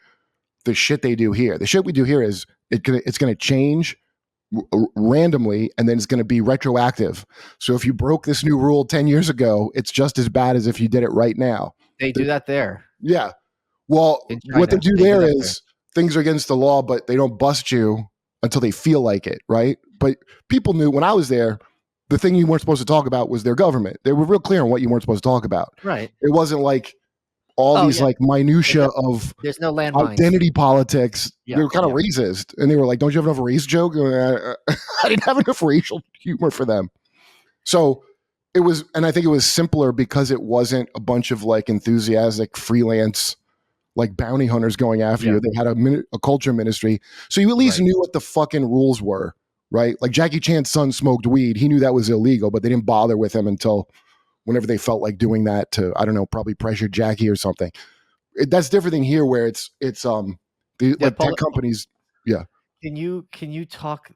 the shit they do here. The shit we do here is it's going to change randomly, and then it's going to be retroactive. So if you broke this new rule 10 years ago, it's just as bad as if you did it right now. They do that there. Yeah. Well, what they do there is things are against the law, but they don't bust you until they feel like it, right? But people knew when I was there, the thing you weren't supposed to talk about was their government. They were real clear on what you weren't supposed to talk about. Right. It wasn't like these like minutia of there's no landmines. Identity politics. Yeah, they were kind of racist, and they were like, "Don't you have enough race joke?" I didn't have enough racial humor for them. So it was, and I think it was simpler because it wasn't a bunch of like enthusiastic freelance like bounty hunters going after you. They had a culture ministry, so you at least knew what the fucking rules were. right? Like Jackie Chan's son smoked weed. He knew that was illegal, but they didn't bother with him until whenever they felt like doing that to, I don't know, probably pressure Jackie or something. That's different than here where it's like Paula, tech companies. Yeah. can you talk,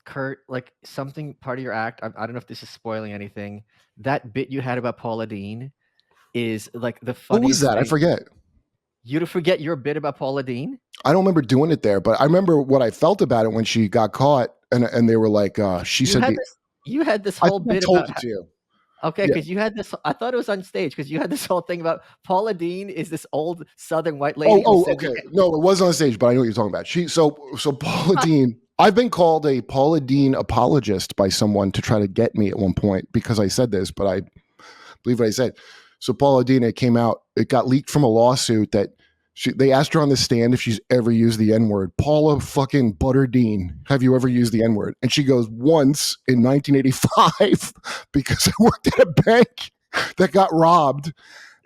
Kurt, like something part of your act? I don't know if this is spoiling anything. That bit you had about Paula Deen is like the What was funniest that? I thing. forget. You to forget your bit about Paula Deen? I don't remember doing it there, but I remember what I felt about it when she got caught and they were like, she You said had you had this I whole think I bit told about it to you. okay, Yeah. because you had this. I thought it was on stage because you had this whole thing about Paula Deen is this old Southern white lady. Oh, okay. No, it was on stage, but I know what you're talking about. So Paula Deen. I've been called a Paula Deen apologist by someone to try to get me at one point because I said this, but I believe what I said. So Paula Deen, it came out, it got leaked from a lawsuit that they asked her on the stand if she's ever used the N-word. Paula fucking Butter Deen, have you ever used the N-word? And she goes, once in 1985 because I worked at a bank that got robbed.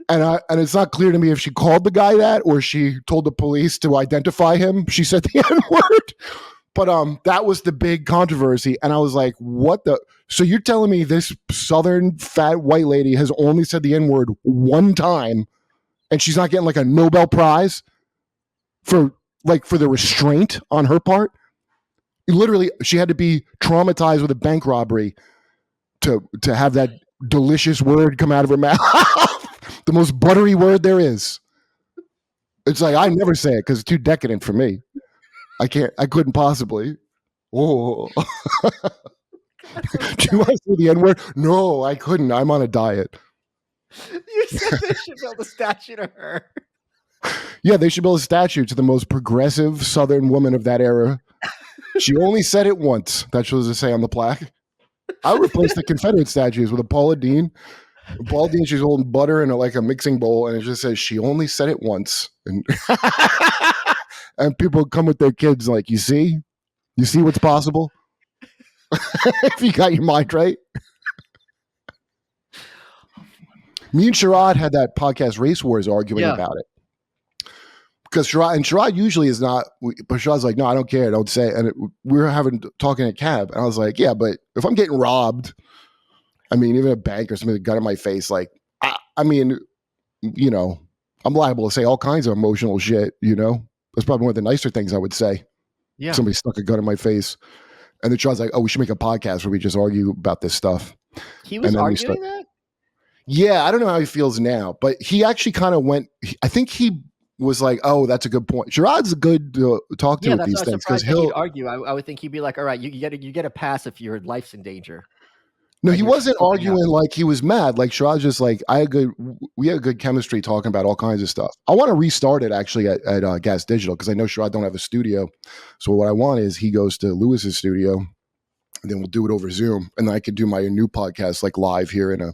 And it's not clear to me if she called the guy that or she told the police to identify him. She said the N-word. But that was the big controversy. And I was like, what the? So you're telling me this Southern fat white lady has only said the N-word one time and she's not getting like a Nobel Prize for the restraint on her part? Literally, she had to be traumatized with a bank robbery to have that delicious word come out of her mouth. The most buttery word there is. It's like, I never say it because it's too decadent for me. I couldn't possibly. Oh. Do you want to say the N-word? No, I couldn't. I'm on a diet. You said they should build a statue to her. Yeah, they should build a statue to the most progressive Southern woman of that era. She only said it once. That's what to say on the plaque. I would replace the Confederate statues with a Paula Deen. Paula Deen, she's holding butter in a mixing bowl, and it just says she only said it once. And and people come with their kids like, you see what's possible? If you got your mind right. Me and Sherrod had that podcast Race Wars arguing about it. Because Sherrod usually is not, but Sherrod's like, no, I don't care, don't say it. And we were talking at cab, and I was like, yeah, but if I'm getting robbed, I mean, even a bank or something, gun in my face, like, I mean, you know, I'm liable to say all kinds of emotional shit, you know? That's probably one of the nicer things I would say. Yeah. Somebody stuck a gun in my face. And then Sherrod's like, oh, we should make a podcast where we just argue about this stuff. He was arguing that? Yeah, I don't know how he feels now, but he actually kind of went, I think he was like, oh, that's a good point. Sherrod's good to talk to with these things because he'll argue. I would think he'd be like, all right, you get a pass if your life's in danger. No, he wasn't arguing like he was mad. Like Sherrod's just like, we had good chemistry talking about all kinds of stuff. I want to restart it actually at Gas Digital because I know Sherrod don't have a studio. So what I want is he goes to Lewis's studio and then we'll do it over Zoom. And then I could do my new podcast like live here in a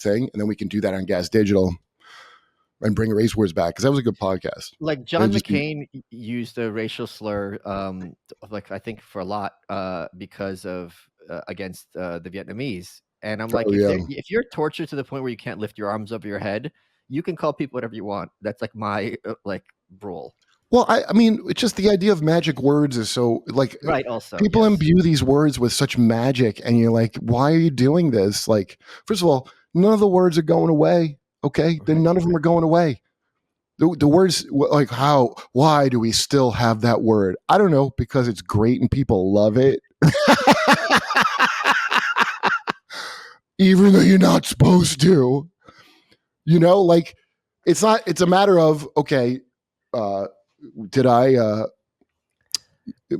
thing. And then we can do that on Gas Digital and bring Race Wars back because that was a good podcast. Like John McCain used a racial slur, like I think for a lot because of against the Vietnamese. And I'm like, if you're tortured to the point where you can't lift your arms over your head, you can call people whatever you want. That's like my rule. Well, I mean, it's just the idea of magic words is so like right. Also, people imbue these words with such magic, and you're like, why are you doing this? Like, first of all, none of the words are going away. Okay, then none of them are going away. The words like why do we still have that word? I don't know, because it's great and people love it. Even though you're not supposed to, you know, like it's a matter of, okay,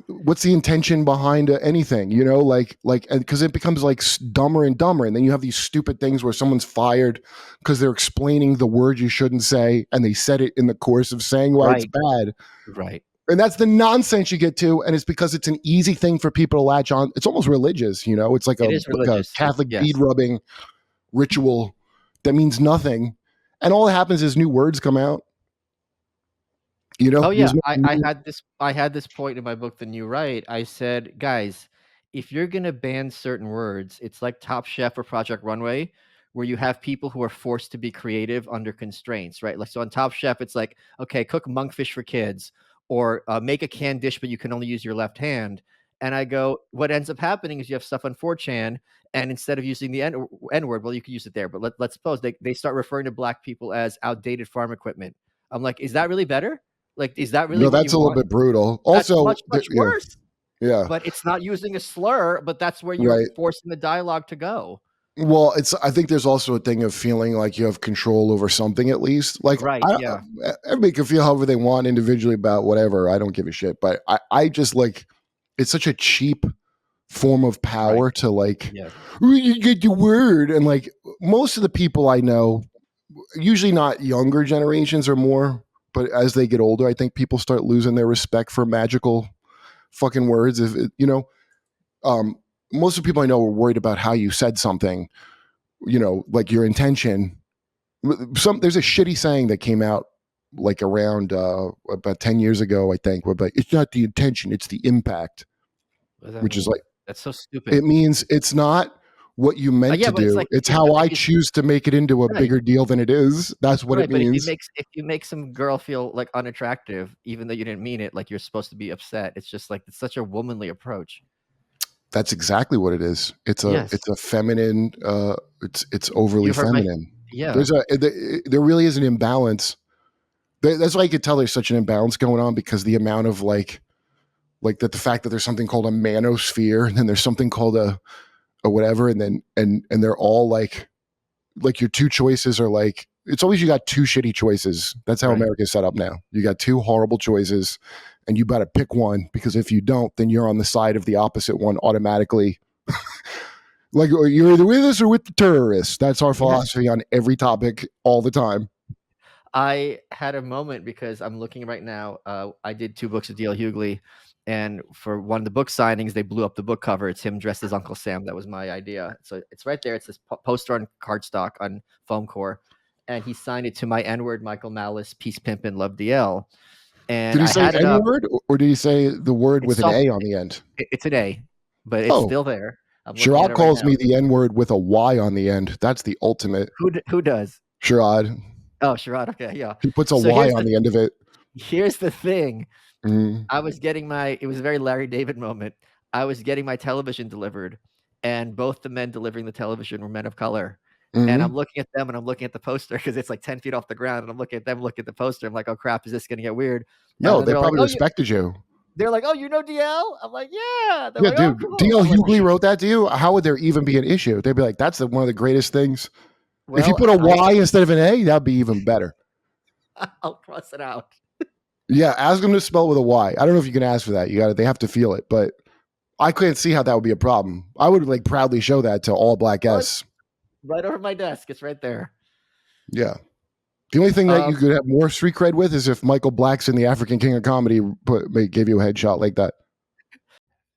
what's the intention behind anything, you know, like, because it becomes like dumber and dumber. And then you have these stupid things where someone's fired because they're explaining the word you shouldn't say. And they said it in the course of saying why it's bad. Right. And that's the nonsense you get to. And it's because it's an easy thing for people to latch on. It's almost religious, you know, it's like a Catholic bead rubbing ritual that means nothing. And all that happens is new words come out. You know, oh yeah, I had this point in my book, The New Right. I said, guys, if you're gonna ban certain words, it's like Top Chef or Project Runway, where you have people who are forced to be creative under constraints, right? Like so on Top Chef, it's like, okay, cook monkfish for kids, or make a canned dish, but you can only use your left hand. And I go, what ends up happening is you have stuff on 4chan, and instead of using the N word, well, you could use it there, but let's suppose they start referring to black people as outdated farm equipment. I'm like, is that really better? Like, is that really No, what that's you a little want? bit brutal. That's Also, much yeah, worse. yeah, But it's not using a slur, but that's where you're right. forcing the dialogue to go. Well, I think there's also a thing of feeling like you have control over something at least. Like, Right, yeah. everybody can feel however they want individually about whatever. I don't give a shit. But I just like, it's such a cheap form of power Right. to like, Yes. you get the word. And like, most of the people I know, usually not younger generations or more, but as they get older, I think people start losing their respect for magical fucking words. If it, most of the people I know are worried about how you said something, like your intention. There's a shitty saying that came out like around about 10 years ago, I think, where like, it's not the intention, it's the impact, What does that which is mean? like, That's so stupid. it means it's not what you meant Yeah, to but it's do. like It's how I choose to make it into a right. bigger deal than it is. That's what it Right, but means. if you make some girl feel like unattractive, even though you didn't mean it, like you're supposed to be upset. It's just like it's such a womanly approach. That's exactly what it is. It's a Yes. it's a feminine. It's overly You heard my feminine. yeah. There really is an imbalance. That's why you could tell there's such an imbalance going on, because the amount of like that, the fact that there's something called a manosphere, and then there's something called a whatever, and then and they're all like your two choices are like, it's always, you got two shitty choices. That's how Right. America's set up now. You got two horrible choices, and you got to pick one, because if you don't, then you're on the side of the opposite one automatically. Like, you're either with us or with the terrorists. That's our philosophy on every topic all the time. I had a moment because I'm looking right now. I did 2 books with D.L. Hughley, and for one of the book signings, they blew up the book cover. It's him dressed as Uncle Sam. That was my idea. So it's right there. It's this poster on cardstock on foam core, and he signed it to my N-word, Michael Malice, Peace Pimpin' Love DL. And Did he I say had it up. N-word, or did he say the word It's with an A on the end? It's an A, but it's Oh, still there. I'm looking Sherrod at it right calls now. me the N-word with a Y on the end. That's the ultimate. Who does? Sherrod. Oh, Sherrod. Okay, yeah. He puts a So Y on the end of it. Here's the thing. Mm. I was getting it was a very Larry David moment. I was getting my television delivered, and both the men delivering the television were men of color. Mm-hmm. And I'm looking at them, and I'm looking at the poster because it's like 10 feet off the ground. And I'm looking at them, looking at the poster. I'm like, oh crap, is this going to get weird? No, And they they're probably like, respected you. they're like, oh, you know DL? I'm like, yeah. They're Yeah, like, oh, dude. cool. D.L. I'm like, Hughley wrote that to you. How would there even be an issue? They'd be like, that's one of the greatest things. well, if you put a Y instead of an A, that'd be even better. I'll cross it out. Yeah, ask them to spell with a Y. I don't know if you can ask for that. They have to feel it, but I couldn't see how that would be a problem. I would like proudly show that to all black guests. Right over my desk. It's right there. Yeah. The only thing that you could have more street cred with is if Michael Blackson, the African King of Comedy, gave you a headshot like that.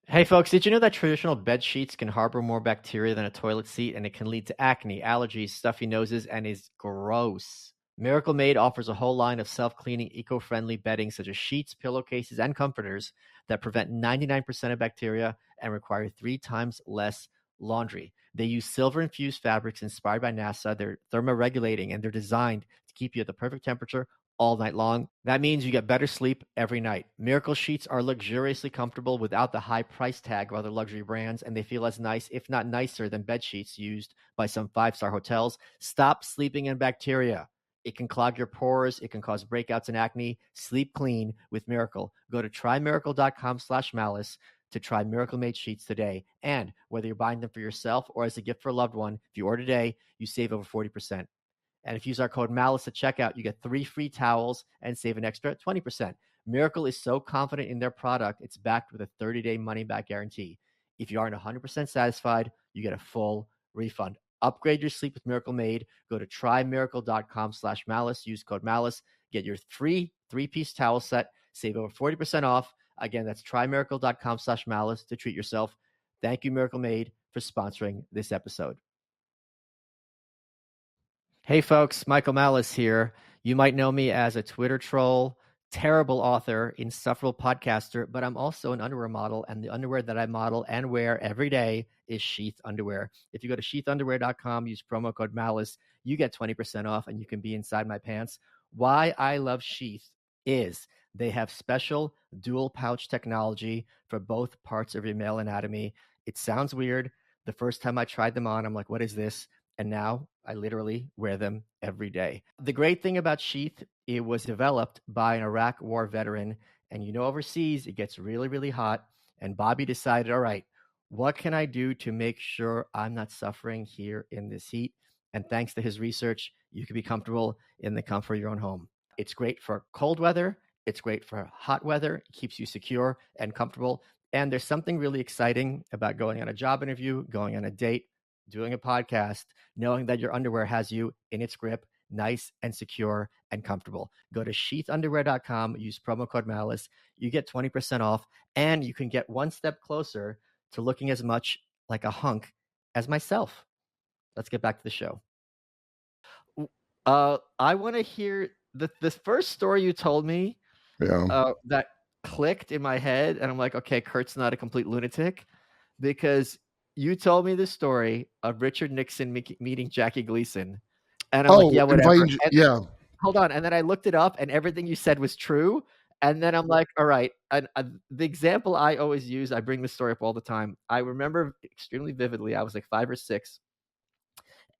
Hey folks, did you know that traditional bed sheets can harbor more bacteria than a toilet seat, and it can lead to acne, allergies, stuffy noses, and is gross? Miracle Made offers a whole line of self-cleaning, eco-friendly bedding such as sheets, pillowcases, and comforters that prevent 99% of bacteria and require 3 times less laundry. They use silver-infused fabrics inspired by NASA. They're thermoregulating, and they're designed to keep you at the perfect temperature all night long. That means you get better sleep every night. Miracle sheets are luxuriously comfortable without the high price tag of other luxury brands, and they feel as nice, if not nicer, than bed sheets used by some 5-star hotels. Stop sleeping in bacteria. It can clog your pores. It can cause breakouts and acne. Sleep clean with Miracle. Go to trymiracle.com/malice to try Miracle Made sheets today. And whether you're buying them for yourself or as a gift for a loved one, if you order today, you save over 40%. And if you use our code MALICE at checkout, you get 3 free towels and save an extra 20%. Miracle is so confident in their product, it's backed with a 30-day money-back guarantee. If you aren't 100% satisfied, you get a full refund. Upgrade your sleep with Miracle Made. Go to trymiracle.com/malice. Use code MALICE. Get your free 3-piece towel set. Save over 40% off. Again, that's trymiracle.com/malice to treat yourself. Thank you, Miracle Made, for sponsoring this episode. Hey folks, Michael Malice here. You might know me as a Twitter troll, terrible author, insufferable podcaster, but I'm also an underwear model, and the underwear that I model and wear every day is Sheath underwear. If you go to sheathunderwear.com, use promo code MALICE, you get 20% off and you can be inside my pants. Why I love Sheath is They have special dual pouch technology for both parts of your male anatomy. It sounds weird. The first time I tried them on, I'm like, what is this? And now I literally wear them every day. The great thing about Sheath, it was developed by an Iraq war veteran. And overseas, it gets really, really hot. And Bobby decided, all right, what can I do to make sure I'm not suffering here in this heat? And thanks to his research, you can be comfortable in the comfort of your own home. It's great for cold weather. It's great for hot weather. It keeps you secure and comfortable. And there's something really exciting about going on a job interview, going on a date, doing a podcast, knowing that your underwear has you in its grip, nice and secure and comfortable. Go to sheathunderwear.com, use promo code Malice. You get 20% off, and you can get one step closer to looking as much like a hunk as myself. Let's get back to the show. I want to hear the first story you told me. That clicked in my head, and I'm like, okay, Kurt's not a complete lunatic, because you told me the story of Richard Nixon meeting Jackie Gleason, and I'm like, yeah, whatever. Hold on, and then I looked it up, and everything you said was true. And then I'm like, all right. And the example I always use, I bring this story up all the time. I remember extremely vividly. I was like 5 or 6.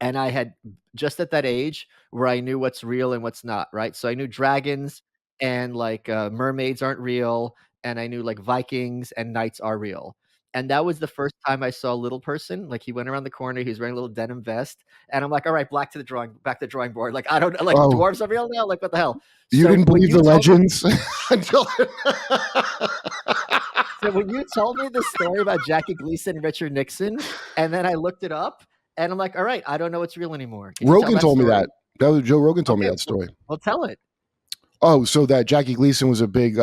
And I had just at that age where I knew what's real and what's not, right? So I knew dragons and like mermaids aren't real. And I knew like Vikings and knights are real. And that was the first time I saw a little person. Like he went around the corner, he was wearing a little denim vest. And I'm like, all right, back to the drawing board. Like, I don't like dwarves are real now. Like, what the hell? You didn't believe the legends until. So when you told me the story about Jackie Gleason and Richard Nixon, and then I looked it up, and I'm like, all right, I don't know what's real anymore. Rogan told me that. That was Joe Rogan told me that story. Well, tell it. Oh, so that Jackie Gleason was a big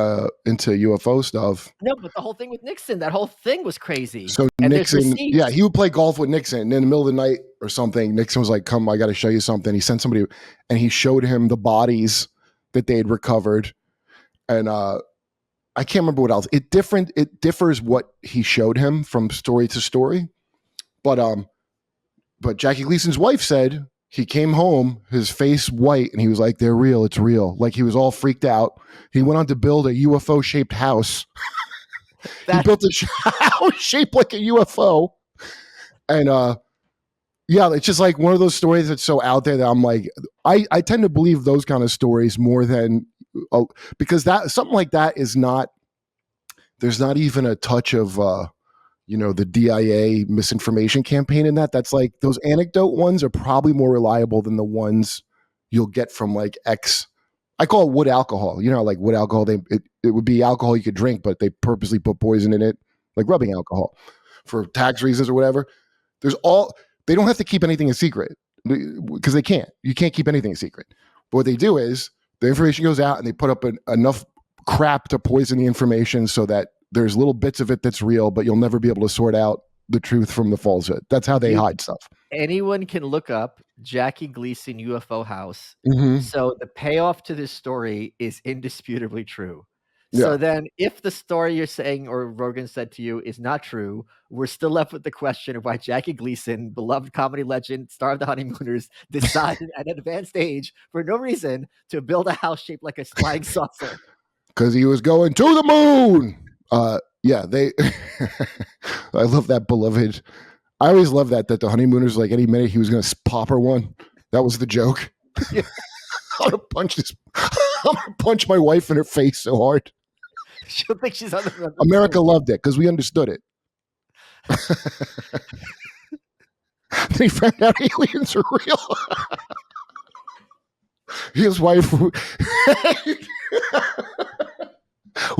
into UFO stuff. No, but the whole thing with Nixon, that whole thing was crazy. So Nixon, yeah, he would play golf with Nixon, and in the middle of the night or something, Nixon was like, come, I got to show you something. He sent somebody, and he showed him the bodies that they had recovered. And I can't remember what else. It differs what he showed him from story to story. But Jackie Gleason's wife said he came home, his face white, and he was like, they're real, it's real. Like he was all freaked out. He went on to build a UFO-shaped house. He built a house shaped like a UFO. And yeah, it's just like one of those stories that's so out there that I'm like, I tend to believe those kind of stories more than, because that something like that is not, there's not even a touch of, the DIA misinformation campaign in that. That's like, those anecdote ones are probably more reliable than the ones you'll get from like I call it wood alcohol. You know, like wood alcohol, it would be alcohol you could drink, but they purposely put poison in it, like rubbing alcohol for tax reasons or whatever. They don't have to keep anything a secret because they can't. You can't keep anything a secret. But what they do is the information goes out and they put up enough crap to poison the information so that there's little bits of it that's real, but you'll never be able to sort out the truth from the falsehood. That's how they hide stuff. Anyone can look up Jackie Gleason UFO house. Mm-hmm. So the payoff to this story is indisputably true. Yeah. So then if the story you're saying or Rogan said to you is not true, we're still left with the question of why Jackie Gleason, beloved comedy legend, star of The Honeymooners, decided at an advanced age for no reason to build a house shaped like a flying saucer. Because he was going to the moon. Yeah, I love that beloved. I always love that The Honeymooners, like any minute he was going to pop her one. That was the joke. Yeah. I'm going to punch my wife in her face so hard. She'll think she's on the America loved it because we understood it. They found out aliens are real. His wife.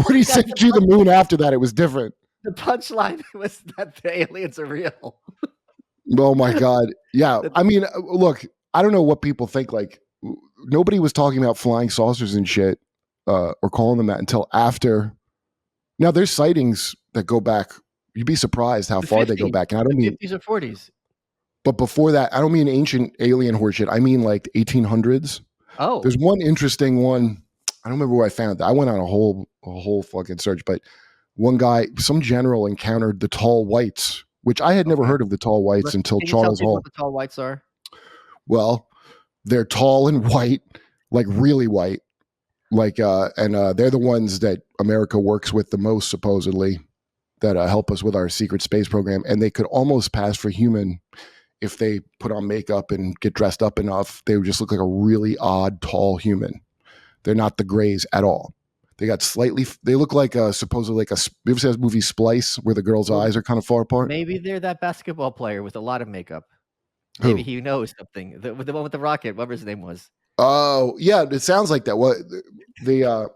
When he sent you the moon after that, it was different. The punchline was that the aliens are real. Oh my God. Yeah. I mean, look, I don't know what people think. Like, nobody was talking about flying saucers and shit or calling them that until after. Now, there's sightings that go back. You'd be surprised how far 50s, they go back. And I don't mean 50s or 40s. But before that, I don't mean ancient alien horseshit. I mean like 1800s. Oh. There's one interesting one. I don't remember where I found it. I went on a whole fucking search, but one guy, some general encountered the tall whites, which I had never heard of the tall whites until Charles Hall. What the tall whites are? Well, they're tall and white, like really white. Like, and they're the ones that America works with the most, supposedly, that help us with our secret space program. And they could almost pass for human if they put on makeup and get dressed up enough. They would just look like a really odd, tall human. They're not the Greys at all. They got they look like supposedly like you ever seen this movie Splice, where the girl's eyes are kind of far apart? Maybe they're that basketball player with a lot of makeup. Who? Maybe he knows something. The one with the rocket, whatever his name was. Oh, yeah, it sounds like that. What the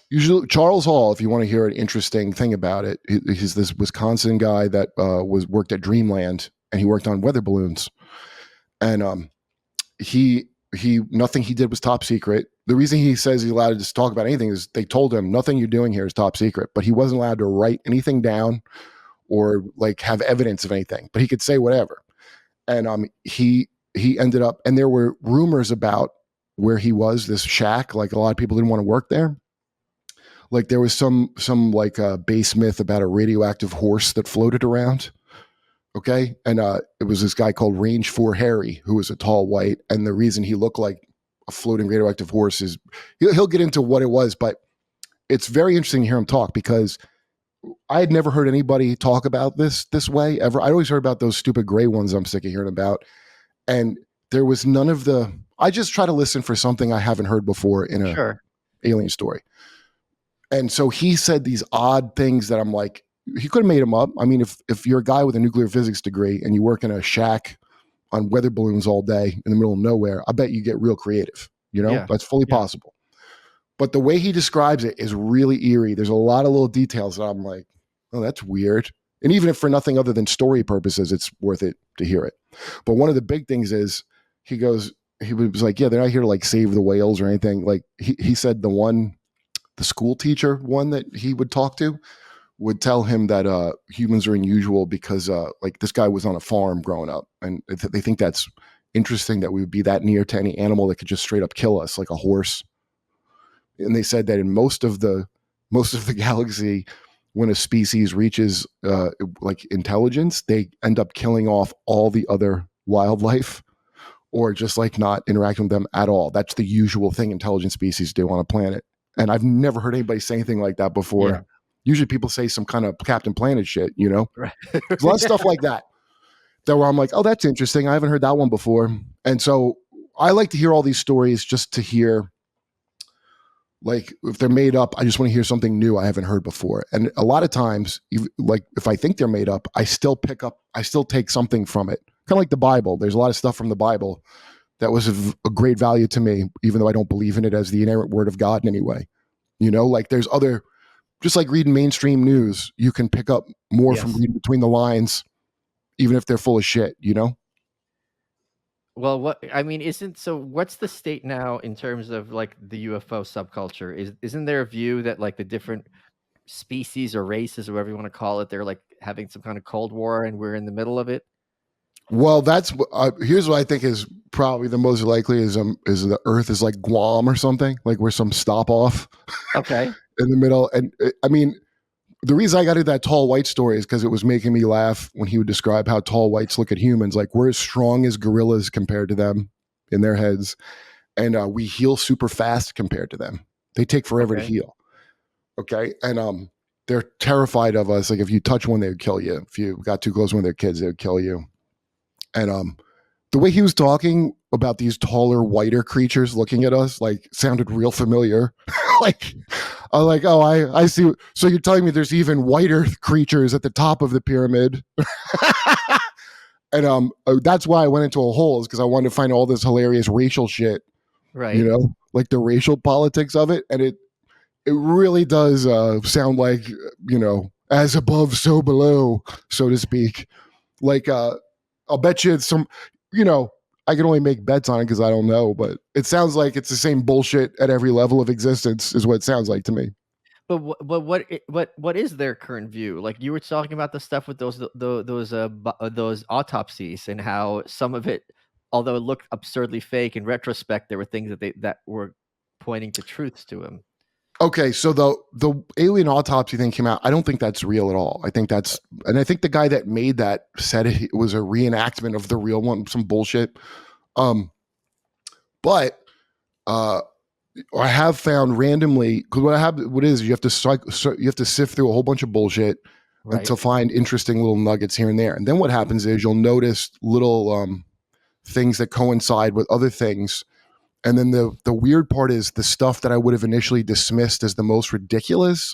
usually Charles Hall, if you want to hear an interesting thing about it, he's this Wisconsin guy that worked at Dreamland, and he worked on weather balloons. And he nothing he did was top secret. The reason he says he's allowed to just talk about anything is they told him nothing you're doing here is top secret, but he wasn't allowed to write anything down or like have evidence of anything, but he could say whatever. And he ended up, and there were rumors about where he was, this shack, like a lot of people didn't want to work there. Like there was some like base myth about a radioactive horse that floated around. Okay. And it was this guy called Range 4 Harry, who was a tall white. And the reason he looked like a floating radioactive horse is he'll get into what it was, but it's very interesting to hear him talk, because I had never heard anybody talk about this way ever. I always heard about those stupid gray ones I'm sick of hearing about. And there was none of I just try to listen for something I haven't heard before in a alien story. And so he said these odd things that I'm like, he could have made them up. I mean, if you're a guy with a nuclear physics degree and you work in a shack on weather balloons all day in the middle of nowhere, I bet you get real creative. That's fully possible. But the way he describes it is really eerie. There's a lot of little details that I'm like, oh, that's weird. And even if for nothing other than story purposes, it's worth it to hear it. But one of the big things is he was like, yeah, they're not here to like save the whales or anything. Like he said the school teacher one that he would talk to would tell him that humans are unusual because like this guy was on a farm growing up, and they think that's interesting that we would be that near to any animal that could just straight up kill us, like a horse. And they said that in most of the galaxy, when a species reaches like intelligence, they end up killing off all the other wildlife, or just like not interacting with them at all. That's the usual thing intelligent species do on a planet. And I've never heard anybody say anything like that before. Yeah. Usually people say some kind of Captain Planet shit, Right. There's a lot of stuff like that where I'm like, oh, that's interesting. I haven't heard that one before. And so I like to hear all these stories just to hear, like, if they're made up, I just want to hear something new I haven't heard before. And a lot of times, like if I think they're made up, I still take something from it. Kind of like the Bible. There's a lot of stuff from the Bible that was of a great value to me, even though I don't believe in it as the inerrant word of God in any way. Like there's other, just like reading mainstream news, you can pick up more from reading between the lines, even if they're full of shit, Well, what's the state now in terms of like the UFO subculture? Isn't there a view that like the different species or races or whatever you want to call it, they're like having some kind of Cold War and we're in the middle of it? Well, that's here's what I think is probably the most likely is the Earth is like Guam or something, like we're some stop off. Okay. In the middle. And I mean, the reason I got into that tall white story is because it was making me laugh when he would describe how tall whites look at humans. Like we're as strong as gorillas compared to them in their heads. And we heal super fast compared to them. They take forever to heal. Okay. And they're terrified of us. Like if you touch one, they would kill you. If you got too close to one of their kids, they would kill you. And the way he was talking about these taller, whiter creatures looking at us, like sounded real familiar. Like, I was like, oh, I see. So you're telling me there's even whiter creatures at the top of the pyramid. And that's why I went into a hole, is because I wanted to find all this hilarious racial shit, right? Like the racial politics of it. And it really does sound like, as above, so below, so to speak. Like, I'll bet you it's some, I can only make bets on it because I don't know, but it sounds like it's the same bullshit at every level of existence is what it sounds like to me. But what is their current view? Like you were talking about the stuff with those autopsies and how some of it, although it looked absurdly fake in retrospect, there were things that were pointing to truths to him. Okay, so the alien autopsy thing came out. I don't think that's real at all. I think the guy that made that said it was a reenactment of the real one, some bullshit. But I have found randomly, because what is you have to sift through a whole bunch of bullshit Right. to find interesting little nuggets here and there. And then what happens is you'll notice little things that coincide with other things. And then the weird part is the stuff that I would have initially dismissed as the most ridiculous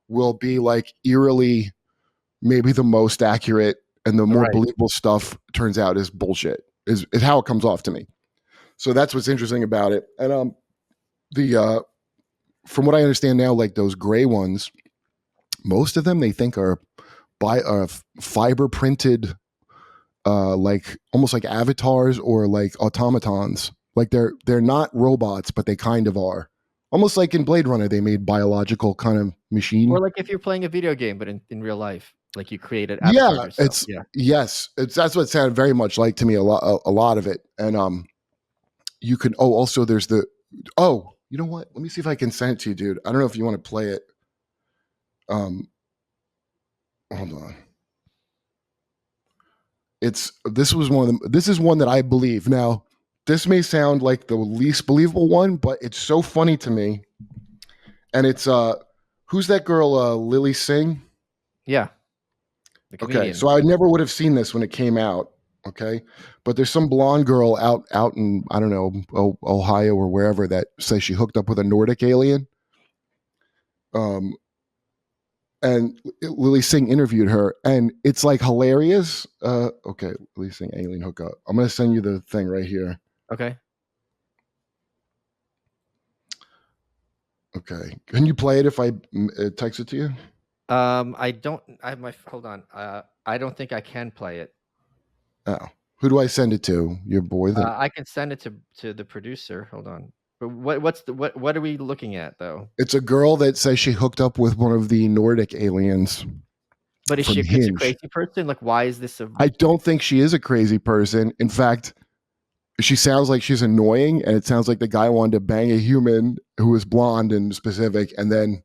will be like eerily maybe the most accurate, and the more Right. believable stuff turns out is bullshit. Is how it comes off to me. So that's what's interesting about it. And the from what I understand now, like those gray ones, most of them they think are fiber printed, like almost like avatars or like automatons. Like they're not robots, but they kind of are. Almost like in Blade Runner, they made biological kind of machine. Or like if you're playing a video game, but in real life, like you created Yeah, avatars yourself. that's what it sounded very much like to me. A lot of it, and you can. Oh, also there's the. Oh, you know what? Let me see if I can send it to you, dude. I don't know if you want to play it. Hold on. This is one that I believe. Now, this may sound like the least believable one, but it's so funny to me. And it's who's that girl, Lily Singh? Yeah. Okay, so I never would have seen this when it came out. Okay, but there's some blonde girl out in, I don't know, Ohio or wherever, that says she hooked up with a Nordic alien. And Lily Singh interviewed her, and it's like hilarious. Okay, Lily Singh alien hookup. I'm gonna send you the thing right here. Okay. Okay, can you play it if I text it to you? I don't. I have my. Hold on. I don't think I can play it. Oh, who do I send it to? Your boy. I can send it to the producer. Hold on. But what are we looking at though? It's a girl that says she hooked up with one of the Nordic aliens. But is she a crazy person? Like, why is this a? I don't think she is a crazy person. In fact, she sounds like she's annoying, and it sounds like the guy wanted to bang a human who was blonde and specific, and then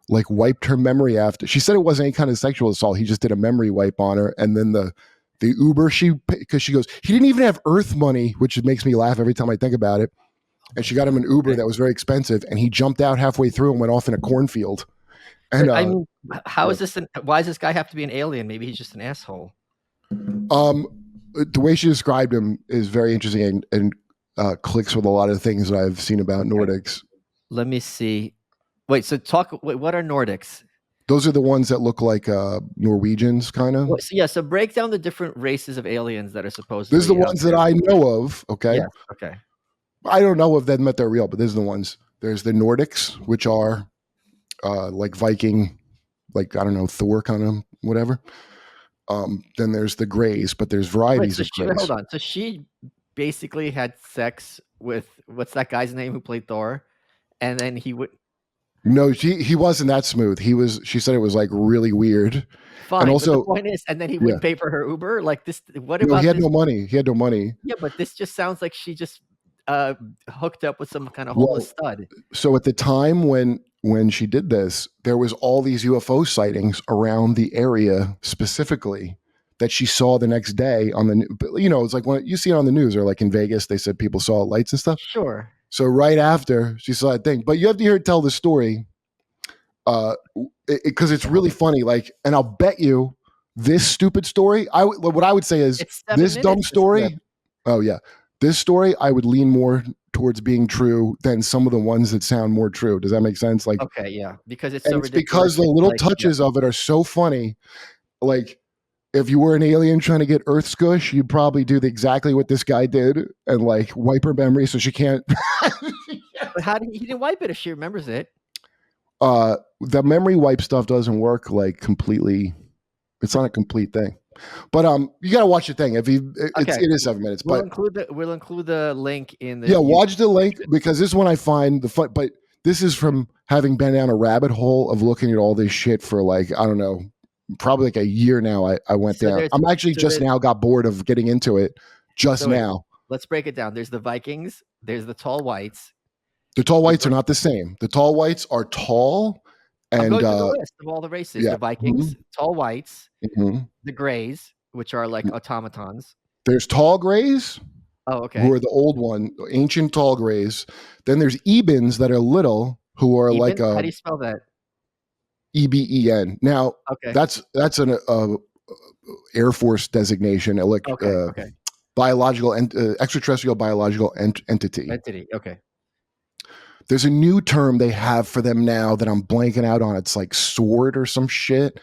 like wiped her memory after. She said it wasn't any kind of sexual assault. He just did a memory wipe on her, and then the Uber because she goes, he didn't even have Earth money, which makes me laugh every time I think about it. And she got him an Uber that was very expensive, and he jumped out halfway through and went off in a cornfield. And I mean, how is this? Why does this guy have to be an alien? Maybe he's just an asshole. The way she described him is very interesting and clicks with a lot of things that I've seen about Nordics. Let me see. Wait, so what are Nordics? Those are the ones that look like Norwegians, kind of. So break down the different races of aliens that are supposedly. These are the ones that I know of. Okay. Yes, okay. I don't know if they're real, but these are the ones. There's the Nordics, which are like Viking, like, I don't know, Thor kind of whatever. Then there's the Greys, but there's varieties of Greys. Hold on. So she basically had sex with, what's that guy's name who played Thor? And then he would. No, he wasn't that smooth. She said it was like really weird. Fine. And also, but the point is, and then he would pay for her Uber. Like this. What no, about? He had no money. He had no money. Yeah, but this just sounds like she just hooked up with some kind of homeless stud. So at the time when she did this, there was all these UFO sightings around the area specifically that she saw the next day on the, it's like when you see it on the news, or like in Vegas, they said people saw lights and stuff. Sure. So right after she saw that thing, but you have to hear her tell the story, because it's really funny. Like, and I'll bet you this stupid story. What I would say is this dumb story. Oh yeah, this story I would lean more towards being true than some of the ones that sound more true. Does that make sense? Like, okay, yeah, because it's so ridiculous. Because the little touches of it are so funny. Like, if you were an alien trying to get Earth scush, you'd probably do exactly what this guy did and like wipe her memory so she can't. But how did he didn't wipe it if she remembers it? The memory wipe stuff doesn't work like completely. It's not a complete thing. But you gotta watch the thing. It is 7 minutes. We'll include the link in the. Yeah, watch the link, because this one I find the fun. But this is from having been down a rabbit hole of looking at all this shit for like, I don't know, probably like a year now. I went down. I'm actually just now got bored of getting into it. Now. Let's break it down. There's the Vikings. There's the tall whites. The tall whites are not the same. The tall whites are tall. And I'm going through the list of all the races. Yeah. The Vikings, tall whites, the Greys, which are like automatons. There's tall Greys. Oh, okay. who are the old one, ancient tall grays. Then there's Ebens that are little, who are like How do you spell that? EBEN. Now Okay. that's an Air Force designation, Okay. biological and extraterrestrial biological entity. Entity. Okay. There's a new term they have for them now that I'm blanking out on. It's like sword or some shit.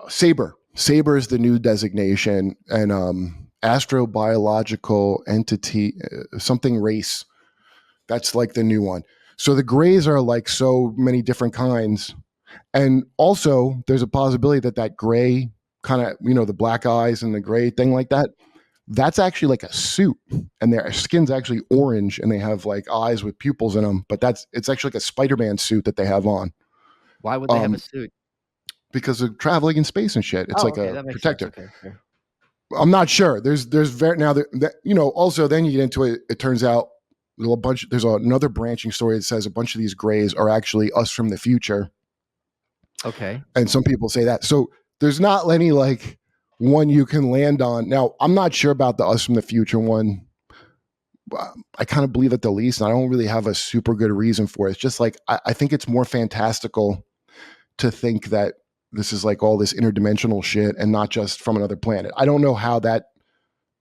Saber. Saber is the new designation, and astrobiological entity, something race. That's like the new one. So the grays are like so many different kinds. And also there's a possibility that gray kind of, the black eyes and the gray thing like that, that's actually like a suit, and their skin's actually orange and they have like eyes with pupils in them, but it's actually like a Spider-Man suit that they have on. Why would they have a suit? Because of traveling in space and shit. It's like okay, a that makes protector. Sense. Okay. I'm not sure. There's very now that also then you get into it. It turns out there's another branching story that says a bunch of these grays are actually us from the future. Okay. And some people say that. So there's not any like one you can land on. Now, I'm not sure about the us from the future one. I kind of believe at the least, and I don't really have a super good reason for it. It's just like, I think it's more fantastical to think that this is like all this interdimensional shit and not just from another planet. I don't know how that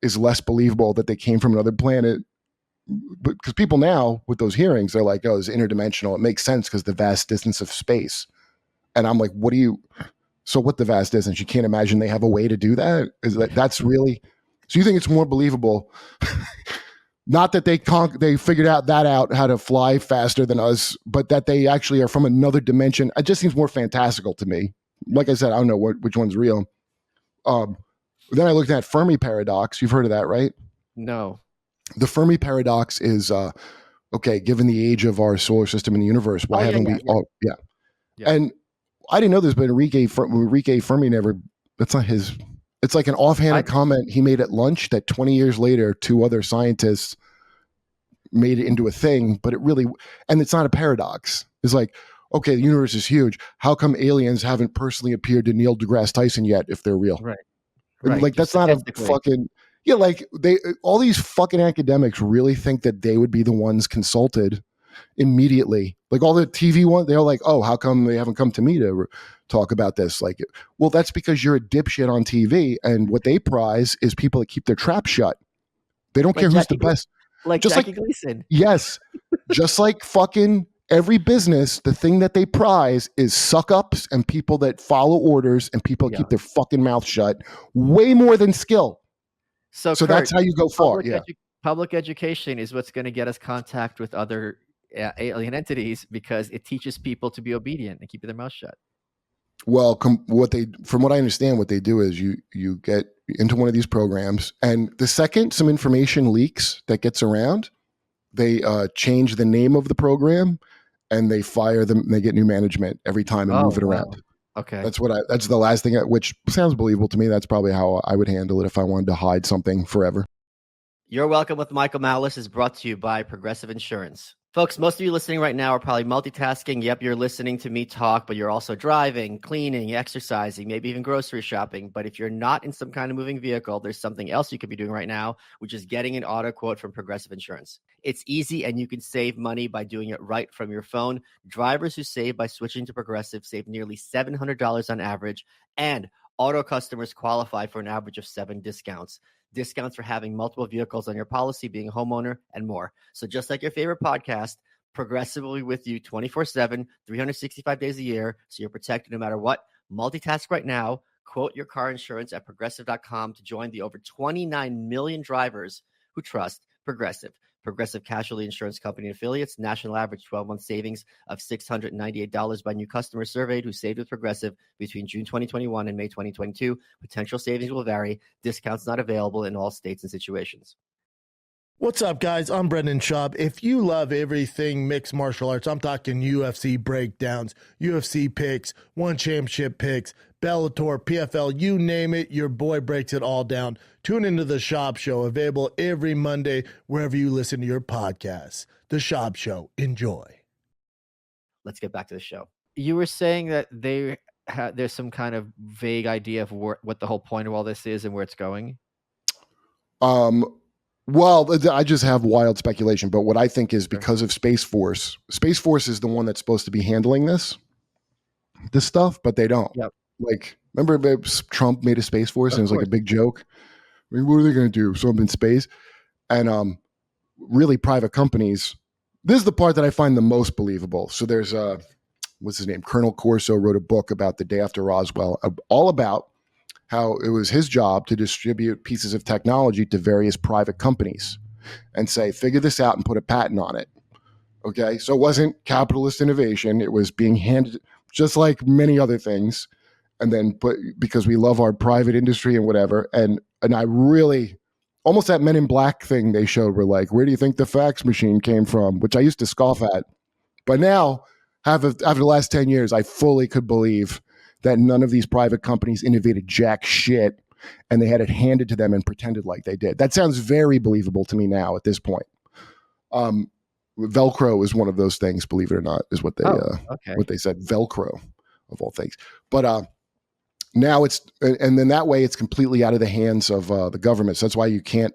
is less believable that they came from another planet. But because people now with those hearings, they're like, oh, it's interdimensional. It makes sense because the vast distance of space. And I'm like, what the vast distance? You can't imagine they have a way to do that? That's really, so you think it's more believable? Not that they figured out how to fly faster than us, but that they actually are from another dimension. It just seems more fantastical to me. Like I said, I don't know which one's real. Then I looked at Fermi Paradox. You've heard of that, right? No. The Fermi Paradox is, given the age of our solar system and the universe, why haven't we all, yeah. And I didn't know this, but Enrique Fermi never, that's not his, it's like an offhanded comment he made at lunch that 20 years later, two other scientists made it into a thing, but and it's not a paradox. It's like, okay, the universe is huge. How come aliens haven't personally appeared to Neil deGrasse Tyson yet if they're real? Right. And like, that's not a fucking, like all these fucking academics really think that they would be the ones consulted immediately. Like all the TV ones, they're like, oh, how come they haven't come to me to talk about this? Like, well, that's because you're a dipshit on TV, and what they prize is people that keep their trap shut. They don't care who's the best. Like Jackie Gleason. Yes. Just like fucking every business, the thing that they prize is suck ups and people that follow orders and people that keep their fucking mouth shut way more than skill. So Kurt, that's how you go far. Public education is what's going to get us contact with other alien entities because it teaches people to be obedient and keep their mouth shut. Well, from what I understand, what they do is you get into one of these programs, and the second some information leaks that gets around, they change the name of the program and they fire them. And they get new management every time and move it around. Okay. That's the last thing, which sounds believable to me. That's probably how I would handle it if I wanted to hide something forever. You're Welcome with Michael Malice is brought to you by Progressive Insurance. Folks, most of you listening right now are probably multitasking. Yep, you're listening to me talk, but you're also driving, cleaning, exercising, maybe even grocery shopping. But if you're not in some kind of moving vehicle, there's something else you could be doing right now, which is getting an auto quote from Progressive Insurance. It's easy and you can save money by doing it right from your phone. Drivers who save by switching to Progressive save nearly $700 on average, and auto customers qualify for an average of 7 discounts. Discounts for having multiple vehicles on your policy, being a homeowner, and more. So just like your favorite podcast, Progressive will be with you 24/7, 365 days a year, so you're protected no matter what. Multitask right now. Quote your car insurance at Progressive.com to join the over 29 million drivers who trust Progressive. Progressive Casualty Insurance Company and affiliates. National average 12-month savings of $698 by new customers surveyed who saved with Progressive between June 2021 and May 2022. Potential savings will vary. Discounts not available in all states and situations. What's up, guys? I'm Brendan Schaub. If you love everything mixed martial arts, I'm talking UFC breakdowns, UFC picks, one championship picks, Bellator, PFL, you name it, your boy breaks it all down. Tune into The Schaub Show, available every Monday wherever you listen to your podcasts. The Schaub Show. Enjoy. Let's get back to the show. You were saying that there's some kind of vague idea of what the whole point of all this is and where it's going? Well, I just have wild speculation, but what I think is because of Space Force is the one that's supposed to be handling this stuff, but they don't. Yep. Like, remember Trump made a Space Force and it was like a course. big joke? I mean, what are they going to do? Something in space? And really private companies. This is the part that I find the most believable. So there's what's his name? Colonel Corso wrote a book about the day after Roswell, all about how it was his job to distribute pieces of technology to various private companies and say, figure this out and put a patent on it. Okay. So it wasn't capitalist innovation. It was being handed, just like many other things. And then because we love our private industry and whatever. And I really, almost that Men in Black thing they showed were like, where do you think the fax machine came from? Which I used to scoff at. But now, after the last 10 years, I fully could believe that none of these private companies innovated jack shit and they had it handed to them and pretended like they did. That sounds very believable to me now at this point. Velcro is one of those things, believe it or not, is what they what they said. Velcro, of all things. But now it's, and then that way it's completely out of the hands of the government. So that's why you can't,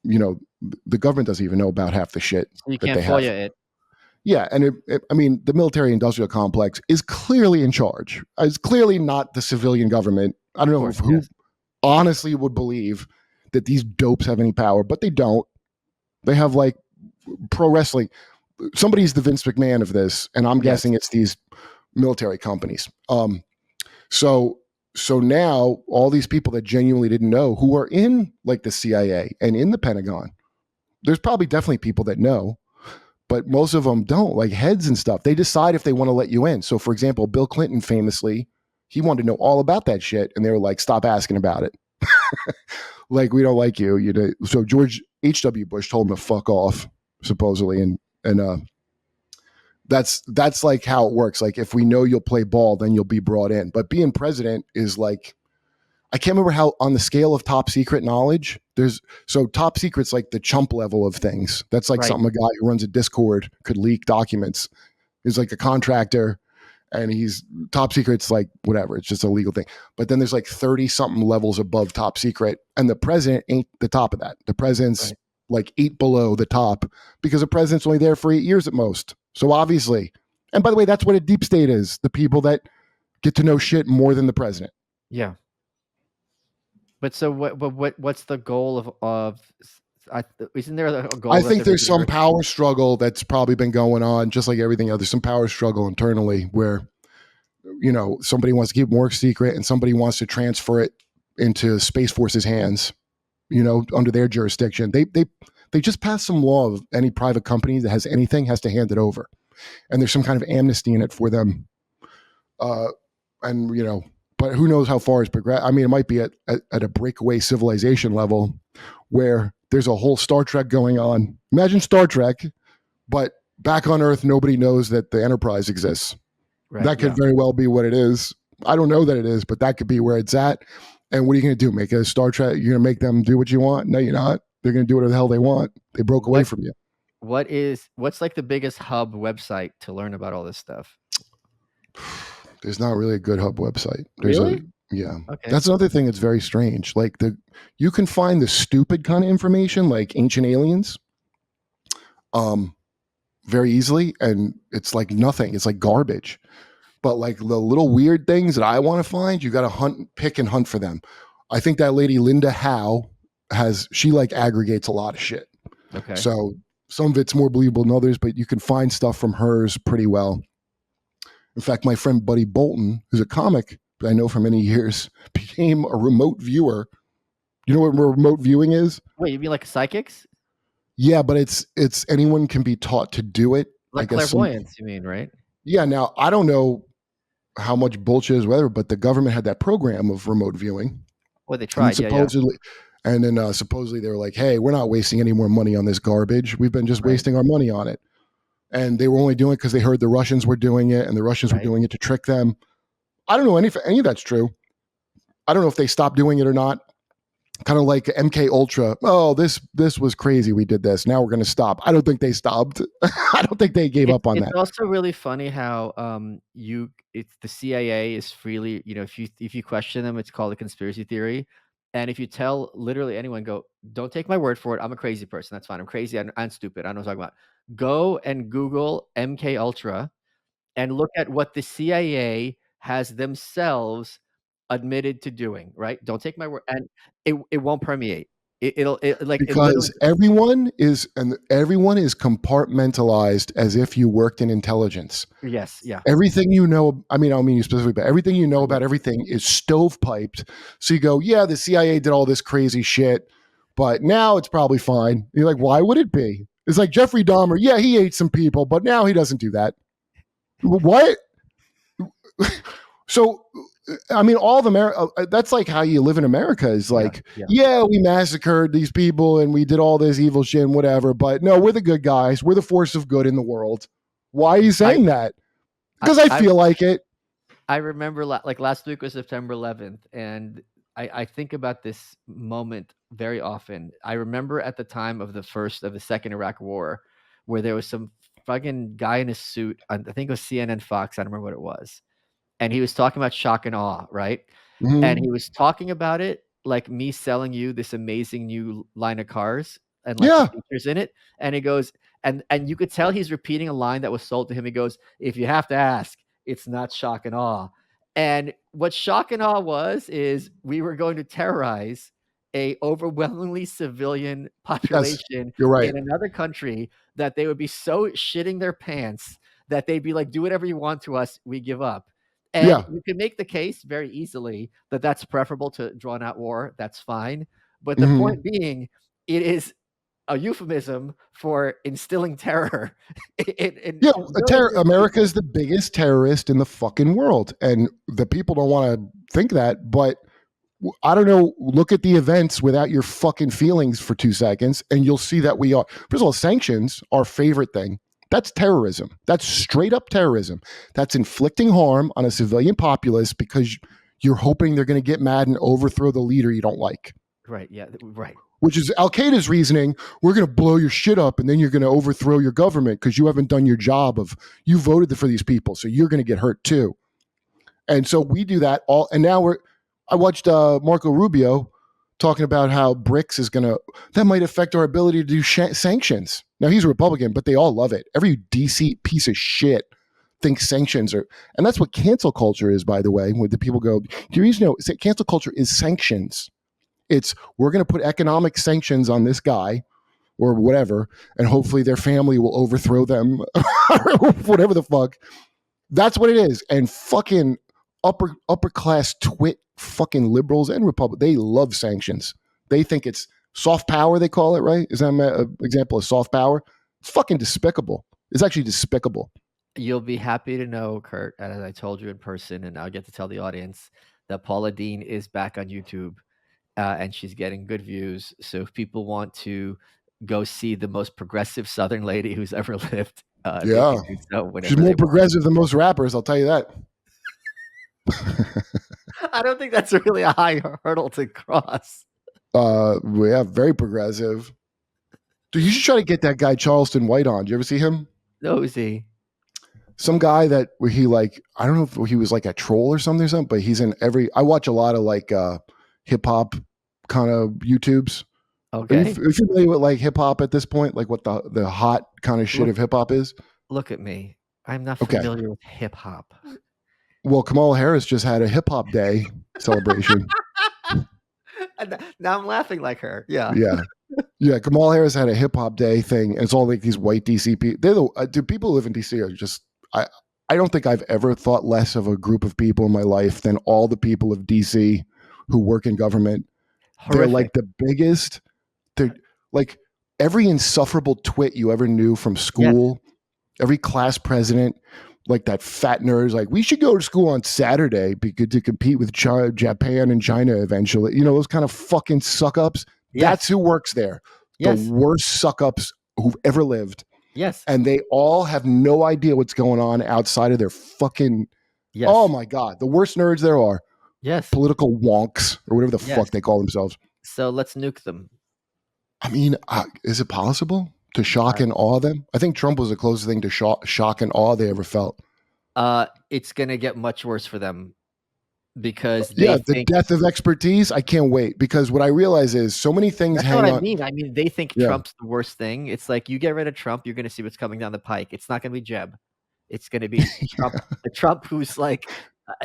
the government doesn't even know about half the shit You that can't they FOIA have. it. Yeah, and I mean, the military-industrial complex is clearly in charge. It's clearly not the civilian government. I don't know who honestly would believe that these dopes have any power, but they don't. They have like pro wrestling. Somebody's the Vince McMahon of this, and I'm guessing it's these military companies. So now all these people that genuinely didn't know, who are in like the CIA and in the Pentagon, there's probably definitely people that know. But most of them don't, like heads and stuff. They decide if they want to let you in. So, for example, Bill Clinton famously, he wanted to know all about that shit. And they were like, stop asking about it. Like, we don't like you. So George H.W. Bush told him to fuck off, supposedly. And that's like how it works. Like, if we know you'll play ball, then you'll be brought in. But being president is like, I can't remember how on the scale of top secret knowledge, so top secret's like the chump level of things. That's like something a guy who runs a Discord could leak documents. He's like a contractor and he's top secret's like whatever. It's just a legal thing. But then there's like 30 something levels above top secret. And the president ain't the top of that. The president's like 8 below the top because the president's only there for 8 years at most. So obviously, and by the way, that's what a deep state is. The people that get to know shit more than the president. Yeah. But so what's the goal of isn't there a goal? I think there's some power struggle that's probably been going on, just like everything else. There's some power struggle internally where, somebody wants to keep more secret and somebody wants to transfer it into Space Force's hands, under their jurisdiction. They just passed some law of any private company that has anything has to hand it over. And there's some kind of amnesty in it for them. But who knows how far it's progressed. I mean, it might be at a breakaway civilization level where there's a whole Star Trek going on. Imagine Star Trek, but back on Earth, nobody knows that the Enterprise exists. Right, that could very well be what it is. I don't know that it is, but that could be where it's at. And what are you going to do? Make a Star Trek? You're going to make them do what you want? No, you're not. They're going to do whatever the hell they want. They broke away from you. What's like the biggest hub website to learn about all this stuff? There's not really a good hub website. Really? Yeah. Okay. That's another thing that's very strange. Like you can find the stupid kind of information like ancient aliens very easily, and it's like nothing. It's like garbage. But like the little weird things that I want to find, you got to pick and hunt for them. I think that lady Linda Howe she like aggregates a lot of shit. Okay. So some of it's more believable than others, but you can find stuff from hers pretty well. In fact, my friend Buddy Bolton, who's a comic that I know for many years, became a remote viewer. You know what remote viewing is? Wait, you mean like psychics? Yeah, but it's anyone can be taught to do it. Like clairvoyance, you mean, right? Yeah. Now, I don't know how much bullshit is whatever, but the government had that program of remote viewing. Well, they tried, supposedly, and then supposedly they were like, hey, we're not wasting any more money on this garbage. We've been just wasting our money on it. And they were only doing it because they heard the Russians were doing it, and the Russians were doing it to trick them. I don't know any of that's true. I don't know if they stopped doing it or not. Kind of like MK Ultra. Oh, this was crazy. We did this. Now we're going to stop. I don't think they stopped. I don't think they gave up on that. It's also really funny how it's the CIA is freely, if you question them, it's called a conspiracy theory. And if you tell literally anyone, go, don't take my word for it. I'm a crazy person. That's fine. I'm crazy. I'm stupid. I don't know what I'm talking about. Go and Google MK Ultra and look at what the CIA has themselves admitted to doing, right? Don't take my word. And it won't permeate. It'll like it literally. Because everyone is compartmentalized as if you worked in intelligence. Yes. Yeah. Everything you know, I don't mean you specifically, but everything you know about everything is stovepiped. So you go, yeah, the CIA did all this crazy shit, but now it's probably fine. You're like, why would it be? It's like Jeffrey Dahmer. Yeah, he ate some people, but now he doesn't do that. What? So, all of America, that's like how you live in America is like, yeah, we massacred these people and we did all this evil shit and whatever, but no, we're the good guys. We're the force of good in the world. Why are you saying that? Because I feel like it. I remember like last week was September 11th, and I think about this moment very often. I remember at the time of the second Iraq War, where there was some fucking guy in a suit. I think it was CNN Fox. I don't remember what it was. And he was talking about shock and awe, right? Mhm. And he was talking about it like me selling you this amazing new line of cars and like the features in it. And he goes, and you could tell he's repeating a line that was sold to him. He goes, if you have to ask, it's not shock and awe. And what shock and awe was is we were going to terrorize a overwhelmingly civilian population you're right. in another country that they would be so shitting their pants that they'd be like, do whatever you want to us, we give up. And you can make the case very easily that that's preferable to drawn out war. That's fine. But the point being, it is a euphemism for instilling terror. America is the biggest terrorist in the fucking world. And the people don't want to think that, but I don't know. Look at the events without your fucking feelings for 2 seconds, and you'll see that we are. First of all, sanctions, our favorite thing. That's terrorism. That's straight up terrorism. That's inflicting harm on a civilian populace because you're hoping they're going to get mad and overthrow the leader you don't like. Right. Yeah. Right. Which is Al-Qaeda's reasoning. We're going to blow your shit up and then you're going to overthrow your government because you haven't done your job of you voted for these people. So you're going to get hurt too. And so we do that all. And now I watched Marco Rubio talking about how BRICS that might affect our ability to do sanctions. Now he's a Republican, but they all love it. Every DC piece of shit thinks sanctions are, and that's what cancel culture is, by the way, when the people go, do you know, cancel culture is sanctions. It's, we're going to put economic sanctions on this guy or whatever, and hopefully their family will overthrow them, whatever the fuck. That's what it is. And fucking upper class twit fucking liberals and Republicans, they love sanctions. They think it's soft power, they call it, right? Is that an example of soft power? It's fucking despicable. It's actually despicable. You'll be happy to know, Kurt, as I told you in person, and I'll get to tell the audience that Paula Deen is back on YouTube, and she's getting good views. So if people want to go see the most progressive Southern lady who's ever lived, yeah, she's more progressive than most rappers, I'll tell you that. I don't think that's really a high hurdle to cross. Yeah, very progressive. Dude, you should try to get that guy Charleston White on. Do you ever see him? No, is he? Some guy that he like, I don't know if he was like a troll or something, but he's in I watch a lot of like hip hop kind of YouTubes. Okay. Are you familiar with like hip hop at this point? Like what the hot kind of shit of hip hop is? Look at me. I'm not familiar with hip hop. Well, Kamala Harris just had a hip hop day celebration. Now I'm laughing like her. Yeah. Yeah. Kamala Harris had a hip hop day thing, and it's all like these white DC people. People who live in DC are just. I don't think I've ever thought less of a group of people in my life than all the people of DC who work in government. Horrific. They're like the biggest. They're like every insufferable twit you ever knew from school. Yes. Every class president. Like that fat nerd's like, we should go to school on Saturday to compete with Japan and China eventually. You know, those kind of fucking suck-ups. Yes. That's who works there. Yes. The worst suck-ups who've ever lived. Yes. And they all have no idea what's going on outside of their fucking, oh my God, the worst nerds there are. Yes. Political wonks or whatever the fuck they call themselves. So let's nuke them. I mean, is it possible? To shock and awe them? I think Trump was the closest thing to shock and awe they ever felt. It's going to get much worse for them. because they Yeah, the think death of expertise. I can't wait because what I realize is so many things that's hang what I on. mean. I mean, they think Yeah. Trump's the worst thing. It's like you get rid of Trump, you're going to see what's coming down the pike. It's not going to be Jeb. It's going to be Trump. The Trump who's like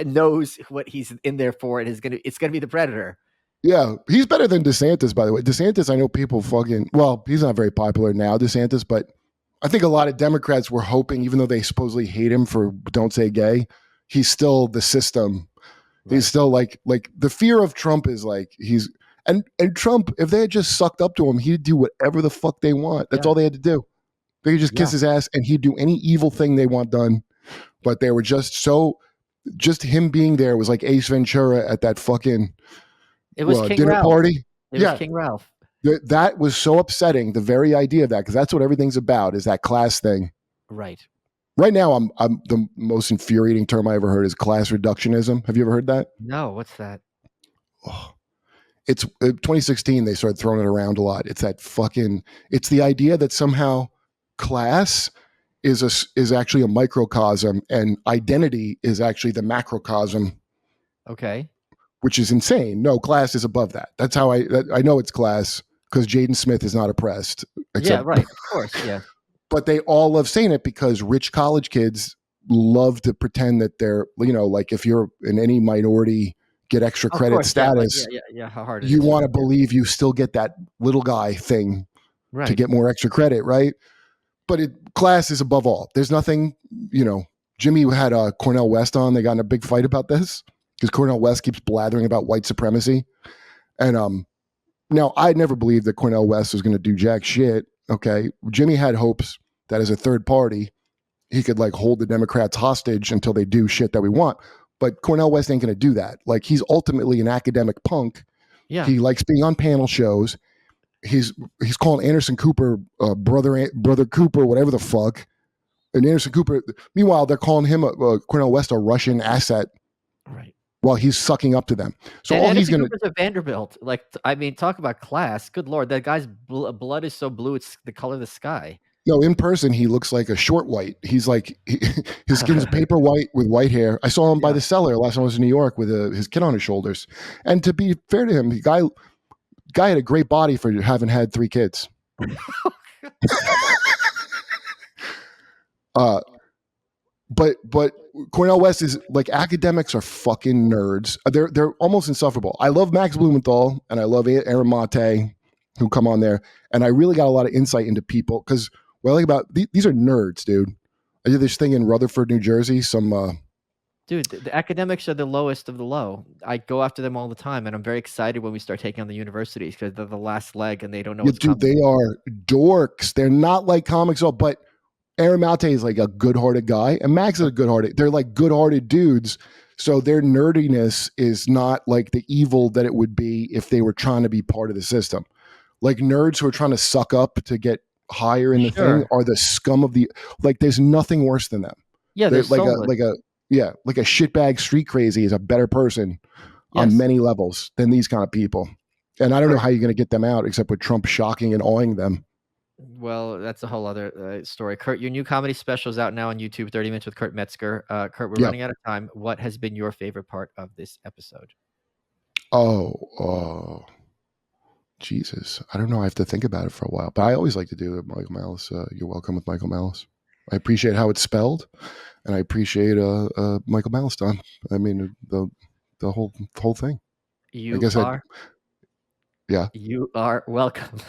knows what he's in there for, and it's going to be the predator. Yeah, he's better than DeSantis, by the way. DeSantis, I know people well, he's not very popular now, DeSantis, but I think a lot of Democrats were hoping, even though they supposedly hate him for don't say gay, he's still the system. Right. He's still like the fear of Trump is like and Trump, if they had just sucked up to him, he'd do whatever the fuck they want. That's all they had to do. They could just kiss his ass and he'd do any evil thing they want done. But they were just him being there was like Ace Ventura at that fucking It was King dinner Ralph. party. It was King Ralph. That was so upsetting. The very idea of that, because that's what everything's about, is that class thing. Right. Right now, I'm the most infuriating term I ever heard is class reductionism. Have you ever heard that? No, what's that? Oh, it's 2016. They started throwing it around a lot. It's it's the idea that somehow class is actually a microcosm and identity is actually the macrocosm. Okay. Which is insane. No, class is above that. That's how I know it's class because Jaden Smith is not oppressed. Yeah, right. Of course, yeah. But they all love saying it because rich college kids love to pretend that they're, like if you're in any minority, get extra credit status. Yeah. How hard you want to believe you still get that little guy thing to get more extra credit, right? But class is above all. There's nothing, Jimmy had Cornel West on. They got in a big fight about this because Cornel West keeps blathering about white supremacy. And now I'd never believed that Cornel West was going to do jack shit. Okay. Jimmy had hopes that as a third party, he could like hold the Democrats hostage until they do shit that we want. But Cornel West ain't going to do that. Like he's ultimately an academic punk. Yeah. He likes being on panel shows. He's calling Anderson Cooper brother Cooper, whatever the fuck. And Anderson Cooper, meanwhile, they're calling him Cornel West a Russian asset. Right. While he's sucking up to them. So and all he's going to a Vanderbilt. Like, I mean, talk about class. Good Lord. That guy's blood is so blue. It's the color of the sky. No, in person, he looks like a short white. He's like, his skin's paper white with white hair. I saw him by the cellar last time I was in New York with his kid on his shoulders. And to be fair to him, the guy had a great body for having had 3 kids. But Cornel West is like, academics are fucking nerds. They're almost insufferable. I love Max Blumenthal and I love Aaron Mate who come on there. And I really got a lot of insight into people because what I like about these are nerds, dude. I did this thing in Rutherford, New Jersey. Dude, the academics are the lowest of the low. I go after them all the time, and I'm very excited when we start taking on the universities because they're the last leg and they don't know what's coming. They are dorks. They're not like comics, but Aaron Mate is like a good-hearted guy, and Max is a good-hearted. They're like good-hearted dudes, so their nerdiness is not like the evil that it would be if they were trying to be part of the system. Like nerds who are trying to suck up to get higher in the thing are the scum of the. Like, there's nothing worse than them. Yeah, they're like a shitbag street crazy is a better person on many levels than these kind of people. And I don't know how you're going to get them out except with Trump shocking and awing them. Well, that's a whole other story. Kurt, your new comedy special is out now on YouTube, 30 Minutes with Kurt Metzger. Kurt, we're running out of time. What has been your favorite part of this episode? Oh, Jesus. I don't know. I have to think about it for a while. But I always like to do it, Michael Malice. You're welcome with Michael Malice. I appreciate how it's spelled, and I appreciate Michael Malice time. I mean, the whole thing. You are welcome.